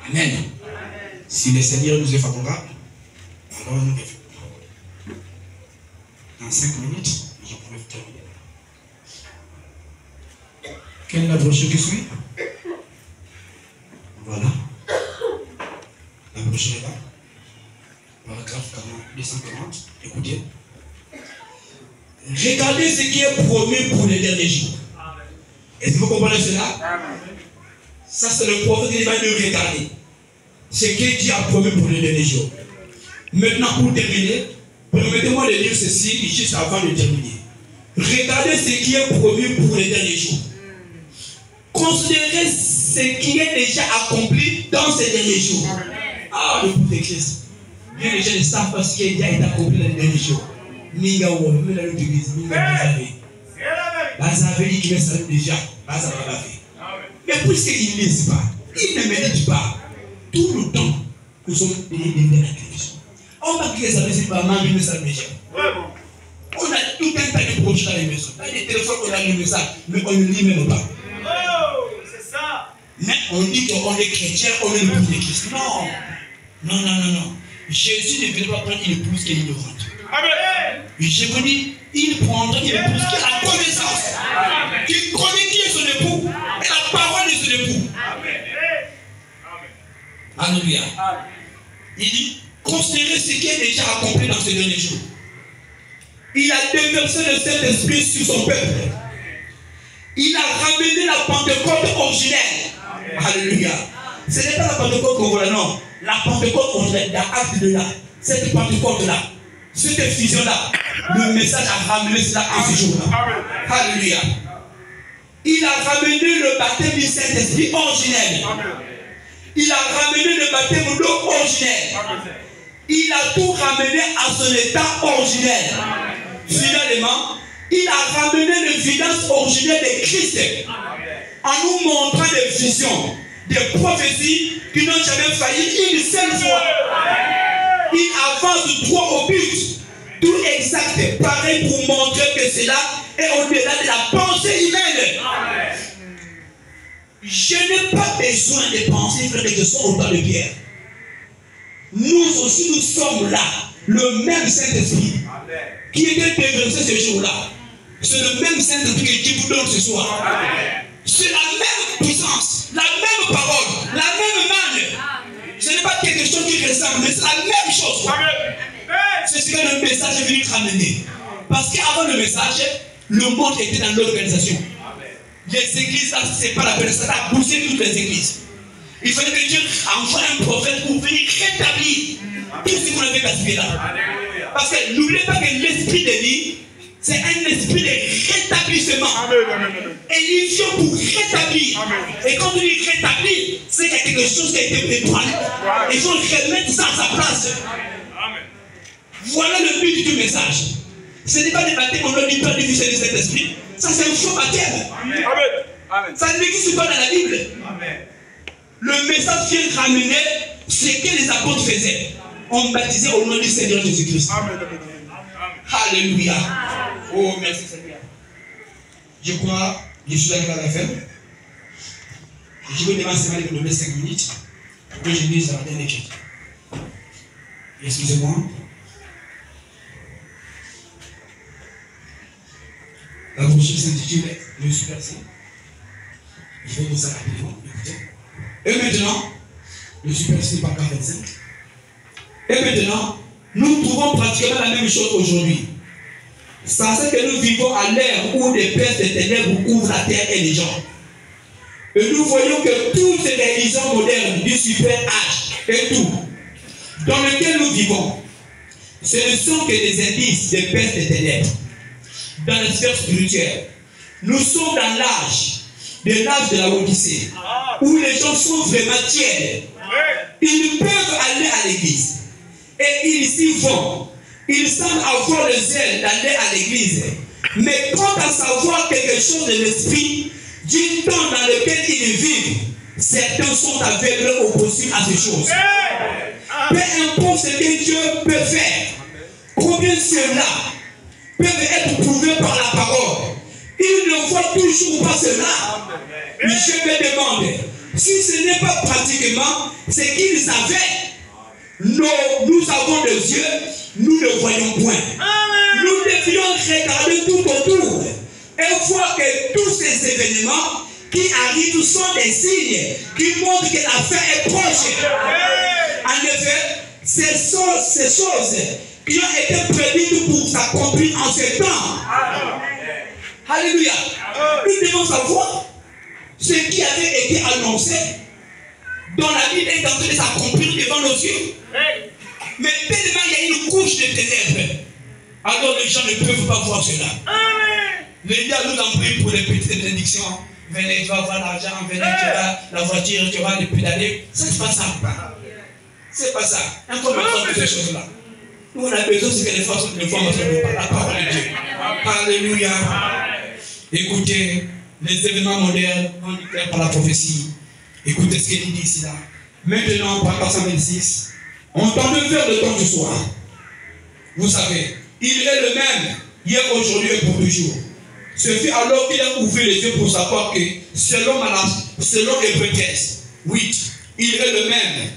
Amen. Si le Seigneur nous est favorable, alors nous devons. Dans 5 minutes, je pourrais terminer. Quelle est la brochure qui suit? Voilà. La brochure est là. Paragraphe 240. Écoutez. Regardez ce qui est promis pour les derniers jours. Est-ce que vous comprenez cela? Ça, c'est le prophète qui va nous regarder. Ce que Dieu a promis pour les derniers jours. Maintenant, pour terminer, permettez-moi de lire ceci juste avant de terminer. Regardez ce qui est promis pour les derniers jours. Considérez ce qui est déjà accompli dans ces derniers jours. Ah, le coup de Christ. Bien les gens ne savent pas ce qui a déjà été accompli dans les derniers jours. Minga ou même dans l'église, Minga Bazavé. Bazavé dit qu'il est déjà. Bazavé. Mais puisqu'il ne lise pas, il ne médite pas, tout le temps, nous sommes venus dans la télévision. On va créer ça, mais c'est pas mal, mais ça déjà. On a tout un tas de projets dans les maisons. Il y a des téléphones, on a les messages, mais on ne lit même pas. C'est ça. Mais on dit qu'on est chrétien, on est l'épouse de Christ. Non. Non, non, non, non. Jésus ne veut pas prendre une épouse qui est ignorante. Je vous dis, il prendra une épouse qui a la connaissance. Qui connaît qui est son époux. Et la parole de son époux. Alléluia. Il dit, considérez ce qui est déjà accompli dans ces derniers jours. Il a déversé le Saint-Esprit sur son peuple. Il a ramené la Pentecôte originelle. Alléluia. Ce n'est pas la Pentecôte qu'on voit là, non. La Pentecôte originelle, la acte de là. Cette Pentecôte-là, cette fusion-là, le message a ramené cela en ce jour-là. Alléluia. Il a ramené le baptême du Saint-Esprit originel. Il a ramené le baptême d'eau originel. Il a tout ramené à son état originel. Finalement, il a ramené l'évidence originelle de Christ en nous montrant des visions, des prophéties qui n'ont jamais failli une seule fois. Il avance droit au but, tout exact, pareil pour montrer que cela est au-delà de la pensée humaine. Je n'ai pas besoin de penser, frère, que je sois au temps de Pierre. Nous aussi, nous sommes là, le même Saint-Esprit qui était déversé ce jour-là. C'est le même Saint-Esprit qui vous donne ce soir. C'est la même puissance, la même parole, la même manne. Ce n'est pas quelque chose qui ressemble, mais c'est la même chose. C'est ce que le message est venu ramener. Parce qu'avant le message, le monde était dans l'organisation. Les églises, là, c'est pas la peine, ça a poussé toutes les églises. Il fallait que Dieu envoie un prophète pour venir rétablir tout ce qu'on avait gaspillé là. Parce que n'oubliez pas que l'esprit de vie, c'est un esprit de rétablissement. Et il vient pour rétablir. Et quand on dit rétablir, c'est qu'il y a quelque chose qui a été ébranlé. Il faut remettre ça à sa place. Voilà le but du message. Ce n'est pas des baptêmes au nom du Père, du Fils et du Saint-Esprit. Ça, c'est un faux baptême. Ça n'existe pas dans la Bible. Le message qui est ramené, c'est que les apôtres faisaient. On baptisait au nom du Seigneur Jésus-Christ. Alléluia. Oh, merci Seigneur. Je crois, je suis arrivé à la fin. Je vais demander à me donner 5 minutes pour que je lise la dernière écriture. Excusez-moi. La brochure s'intitule Le Super Saint. Je vais vous ça rapidement. Écoutez. Et maintenant, le Super Saint par 45. Et maintenant, nous trouvons pratiquement la même chose aujourd'hui. C'est que nous vivons à l'ère où des pestes de ténèbres couvrent la terre et les gens. Et nous voyons que toutes les religions modernes du super âge et tout, dans lequel nous vivons, ce ne sont que des indices des pestes de ténèbres. Dans la sphère spirituelle, nous sommes dans l'âge de la Odyssée, où les gens sont vraiment tièdes. Ils peuvent aller à l'église et ils y vont. Ils semblent avoir le zèle d'aller à l'église. Mais quant à savoir quelque chose de l'esprit, du temps dans lequel ils vivent, certains sont aveugles opposés à ces choses. Peu importe ce que Dieu peut faire, combien ceux-là peuvent être prouvés par la parole, ils ne voient toujours pas cela. Mais je me demande, si ce n'est pas pratiquement ce qu'ils avaient, nous avons des yeux, nous ne voyons point. Nous devions regarder tout autour et voir que tous ces événements qui arrivent sont des signes qui montrent que la fin est proche. En effet, ces choses qui ont été prédites pour s'accomplir en ce temps. Alléluia. Nous devons savoir ce qui avait été annoncé dans la vie est en train de s'accomplir devant nos yeux. Mais tellement il y a une couche de ténèbres, alors les gens ne peuvent pas voir cela. Les gars nous en prient pour les petites bénédictions. Venez, tu vas avoir l'argent, venez, tu vas la voiture, tu vas les pédaler. C'est pas ça. C'est pas ça. Un peu maintenant de ces choses-là. Nous on a besoin de ce que les forces ne font par la parole de Dieu. Alléluia. Écoutez, les événements modernes ont déclaré par la prophétie. Écoutez ce qu'il dit ici là. Maintenant, par 426, on tend de faire le temps du soir. Vous savez, il est le même, hier, aujourd'hui et pour toujours. Ce fut alors qu'il a ouvert les yeux pour savoir que, selon Hébreux 13, 8, il est le même,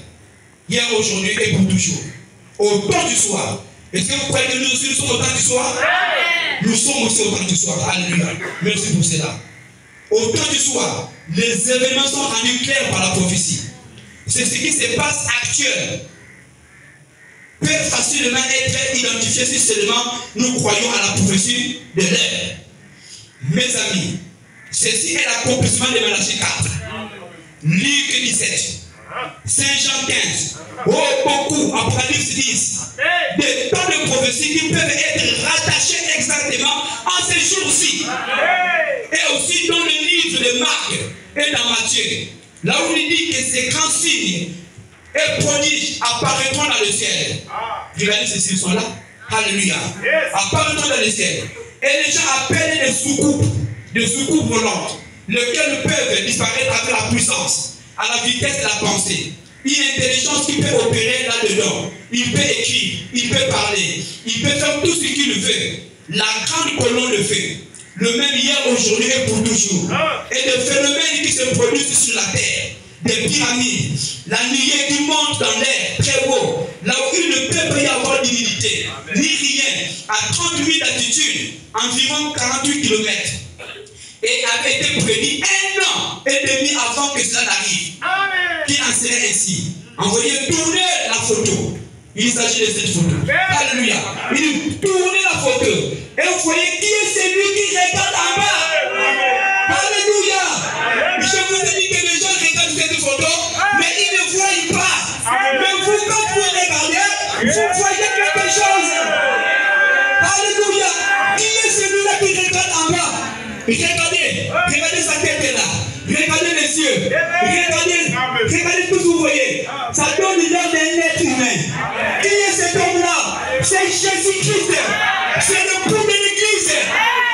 hier, aujourd'hui et pour toujours. Au temps du soir. Est-ce que vous croyez que nous aussi nous sommes au temps du soir? Nous sommes aussi au temps du soir. Alléluia. Merci pour cela. Au temps du soir, les événements sont rendus clairs par la prophétie. C'est ce qui se passe actuel. Peut facilement être identifié si seulement nous croyons à la prophétie de l'air. Mes amis, ceci est l'accomplissement de Malachie 4, Luc 17, Saint Jean 15, beaucoup, Apocalypse 10, des temps de prophétie qui peuvent être rattachés exactement en ces jours-ci. Et aussi dans le livre dans Matthieu, là où il dit que ces grands signes et prodiges apparaîtront dans le ciel. Regardez ces signes sont là. Alléluia. Apparaîtront dans le ciel. Et les gens appellent des soucoupes volantes, lesquelles peuvent disparaître avec la puissance, à la vitesse de la pensée. Une intelligence qui peut opérer là-dedans. Il peut écrire, il peut parler, il peut faire tout ce qu'il veut. La grande colonne le fait. Le même hier, aujourd'hui et pour toujours. Et des phénomènes qui se produisent sur la terre. Des pyramides, la nuée qui monte dans l'air, très haut, là où il ne peut pas y avoir d'humidité, ni rien, à 30 000 d'altitude, environ 48 km. Et avait été prédit 1 an et demi avant que cela n'arrive. Qu'il en serait ainsi. Envoyez tourner la photo. Il s'agit de cette photo. Alléluia. Il dit tournez la photo. Et vous voyez qui est celui qui regarde en bas. Alléluia. Je vous ai dit que les gens regardent cette photo, mais ils ne voient pas. Mais vous, quand vous regardez, vous voyez quelque chose. Alléluia. Qui est celui-là qui regarde en bas? Regardez sa tête là. Regardez les yeux. Regardez tout ce que vous voyez. Ça donne l'air d'un être humain. Qui est cet homme-là? C'est Jésus-Christ. C'est le pouls de l'église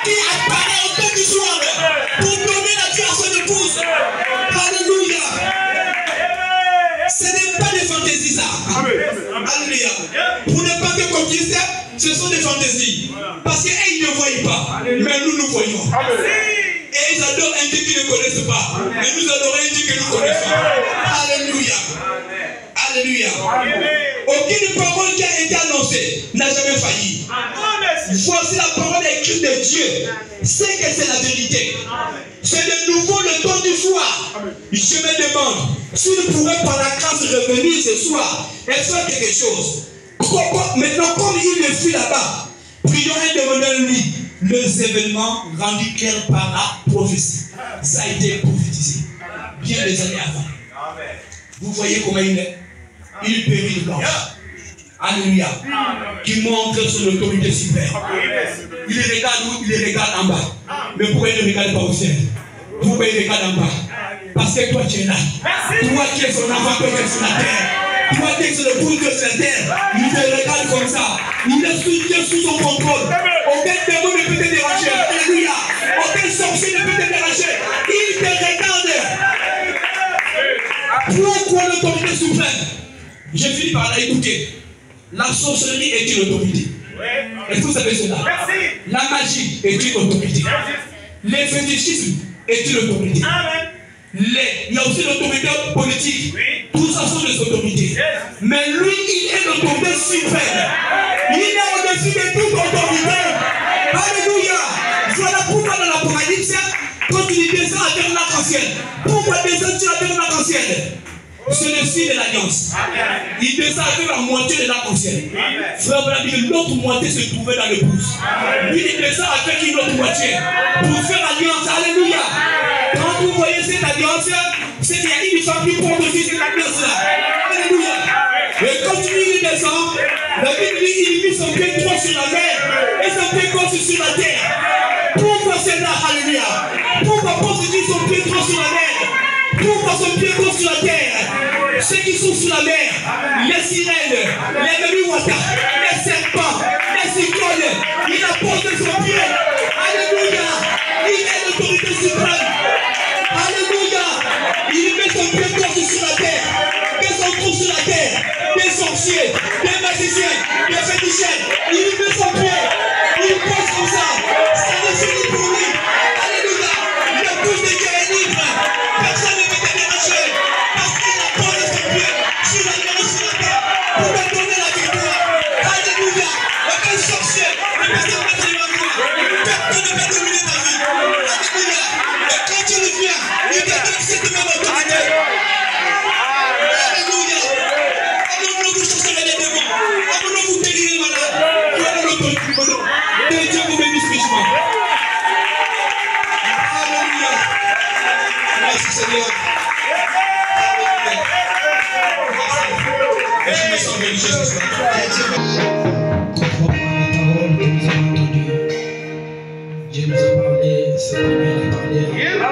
qui apparaît au temps du soir pour donner la vie à son épouse. Alléluia. Ce n'est pas des fantaisies ça. Alléluia. Pour ne pas que continuer ça, ce sont des fantaisies. Parce qu'ils ne voient pas. Mais nous voyons. Et ils adorent un Dieu qu'ils ne connaissent pas. Mais nous adorons un Dieu que nous connaissons. Alléluia. Alléluia. Aucune parole qui a été annoncée n'a jamais failli. Voici la parole écrite de Dieu. C'est que c'est la vérité. C'est de nouveau le temps du soir. Je me demande s'il pourrait par la grâce revenir ce soir et faire quelque chose. Maintenant, comme il le suit là-bas, prions et demandons-lui les événements rendus clairs par la prophétie. Ça a été prophétisé bien des années avant. Vous voyez comment il est? Il périt de blanche. Alléluia. Qui montre son autorité suprême. Il regarde où? Il regarde en bas. Mais pourquoi il ne regarde pas au ciel? Pourquoi il regarde en bas? Parce que toi tu es là. Toi qui es son enfant, toi qui es sur la terre. Toi qui es sur le bout de cette terre. Il te regarde comme ça. Il est sous son contrôle. Aucun démon ne peut te déranger. Alléluia. Aucun sorcier ne peut te déranger. Il te regarde. Pourquoi l'autorité suprême? Je finis par là, écoutez. La sorcellerie est une autorité. Est-ce que vous savez cela? La magie est une autorité. Les fétichismes est une autorité. Il y a aussi l'autorité politique. Tout ça sont des autorités. Mais lui, il est l'autorité suprême. Il est au-dessus de toute autorité. Alléluia. Voilà pourquoi dans l'Apocalypse, quand il descend à terre l'arc-en-ciel, pourquoi descend sur la terre l'arc-en-ciel? C'est le signe de l'alliance. Il descend avec la moitié de l'arc-en-ciel. Frère Branham dit que l'autre moitié se trouvait dans l'épouse. Lui, il descend avec une autre moitié pour faire alliance. Alléluia. Quand vous voyez cette alliance, c'est qu'il y a une femme qui porte aussi cette alliance-là. Alléluia. Et quand lui, il descend, la Bible dit qu'il met son pied droit sur la mer et son pied gauche sur la terre. Pourquoi c'est là? Alléluia. Pourquoi pose-t-il son pied droit sur la mer? Pourquoi son pied gauche sur la terre? Ceux qui sont sur la mer, les sirènes, les memiwata, les serpents, les cyclones, il a posé son pied. Alléluia. Il est l'autorité suprême. Alléluia. Il met son pied gauche sur la terre. Qu'est-ce qu'on trouve sur la terre? Des sorciers, des magiciens, des féticheurs. Il met son pied. Il pose comme ça. Ça ne finit pour lui. Alléluia. Le pouce de Dieu est libre. Personne ne peut te déranger. Parce qu'il a posé son pied sur la terre et sur la terre pour te donner la victoire. Alléluia. Aucun sorcier ne peut te mettre devant toi. Personne ne peut dominer ta vie. Alléluia. Et quand tu le viens, il te donne cette même autorité. Alléluia. Allons-nous vous chasser les démons. Allons-nous vous guérir les malades. Prenez l'autorité du monde. Que Dieu vous bénisse richement. Alléluia. Merci Seigneur. Est-ce que nous sommes bénis ce soir? Conformément à la parole que nous avons entendue, Dieu nous a parlé, Seigneur a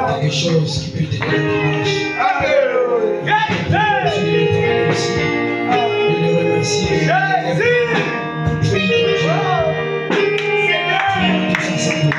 parlé. Quelque chose qui peut te donner courage. Alléluia. Je vais te remercier. Je vais le remercier. Prions tous ensemble.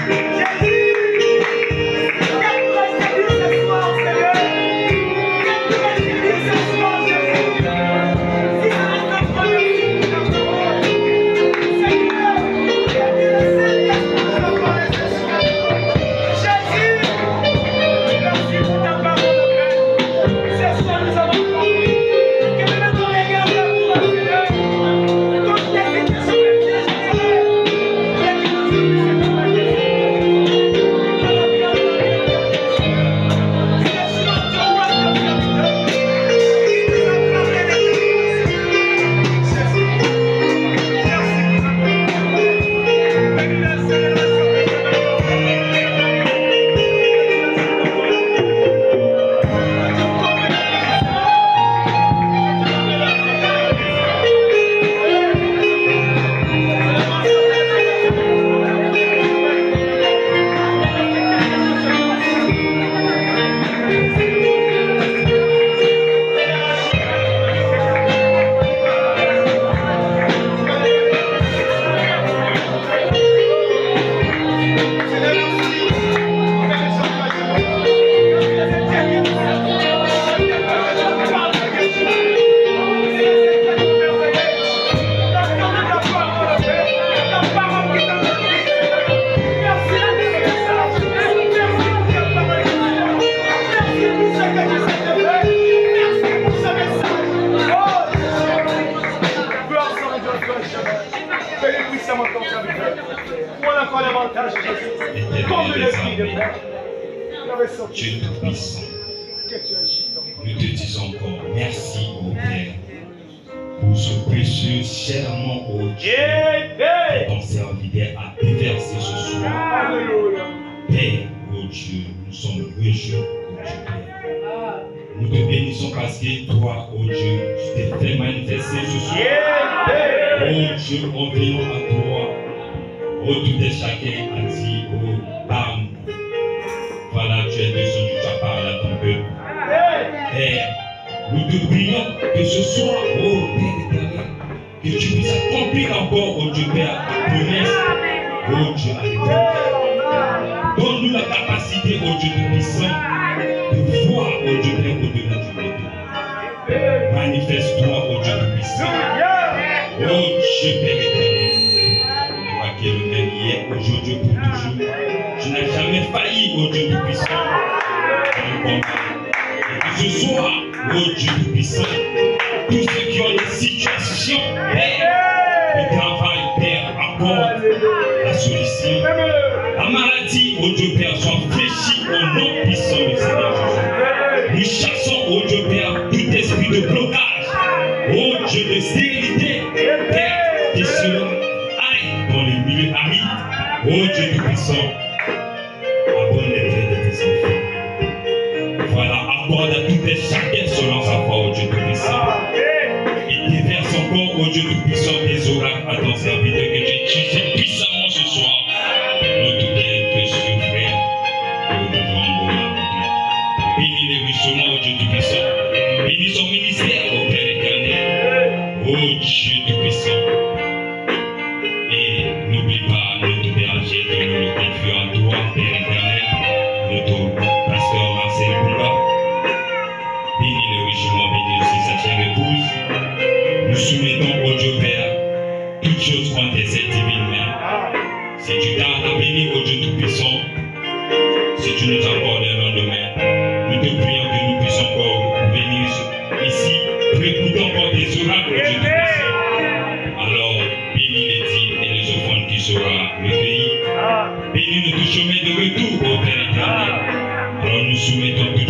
Dieu Tout-Puissant, nous te disons encore merci au Père pour ce précieux serment au Dieu que ton serviteur a déversé ce soir. Père, oh Dieu, nous sommes réjouis, oh Dieu Père. Nous te bénissons parce que toi, oh Dieu, tu t'es fait manifester ce soir. Oh Dieu, en venant à toi, oh tout et chacun a dit, oh parle. Voilà, tu es descendu, tu as parlé à ton peuple. Père, nous te prions que ce soir, oh Père éternel, que tu puisses accomplir encore, oh Dieu Père, ta promesse. Oh Dieu, alléluia. Donne-nous la capacité, oh Dieu Tout-Puissant, de voir, oh Dieu Père, au-delà du monde. Manifeste-toi, oh Dieu Tout-Puissant. Oh Dieu Père éternel, toi qui es le même hier, aujourd'hui, pour toujours. Tu n'as jamais failli, oh Dieu Tout-Puissant, dans le combat. Et que ce soir, oh Dieu Tout-Puissant, tous ceux qui ont des situations, Père, le travail, Père, accorde la solution. La maladie, oh Dieu Père, soit fléchie au nom puissant du Seigneur Jésus. Nous chassons, oh Dieu Père, tout esprit de blocage, oh Dieu de stérilité, Père, qui sera aille dans les milieux arides, oh Dieu Tout-Puissant. Abonne les traits de tes enfants. Voilà, accorde à tout et chacun selon sa foi, ô Dieu Tout-Puissant. Et déverse encore, ô Dieu Tout-Puissant, tes oracles à ton serviteur que tu utilises puissamment ce soir. Notre bien précieux frère, au devant de la bénis les richements, ô Dieu Tout-Puissant. Bénis son ministère, ô Père éternel. Ô Dieu Tout-Puissant. Et n'oublie pas notre berger que nous le confions à toi, Père éternel, notre pasteur Marcel Boula. Bénis le richement, bénis aussi sa chère épouse. Nous soumettons au Dieu Père toutes choses entre cette divine main. Si tu tardes à bénir au Dieu Tout-Puissant, si tu nous accordes le lendemain, nous te prions que nous puissions encore venir ici pour écouter encore des oracles au Dieu Tout-Puissant. Alors, bénis les dîmes et les offrandes qui sera recueillis. Bénis notre chemin de retour au Père éternel. Alors nous soumettons tout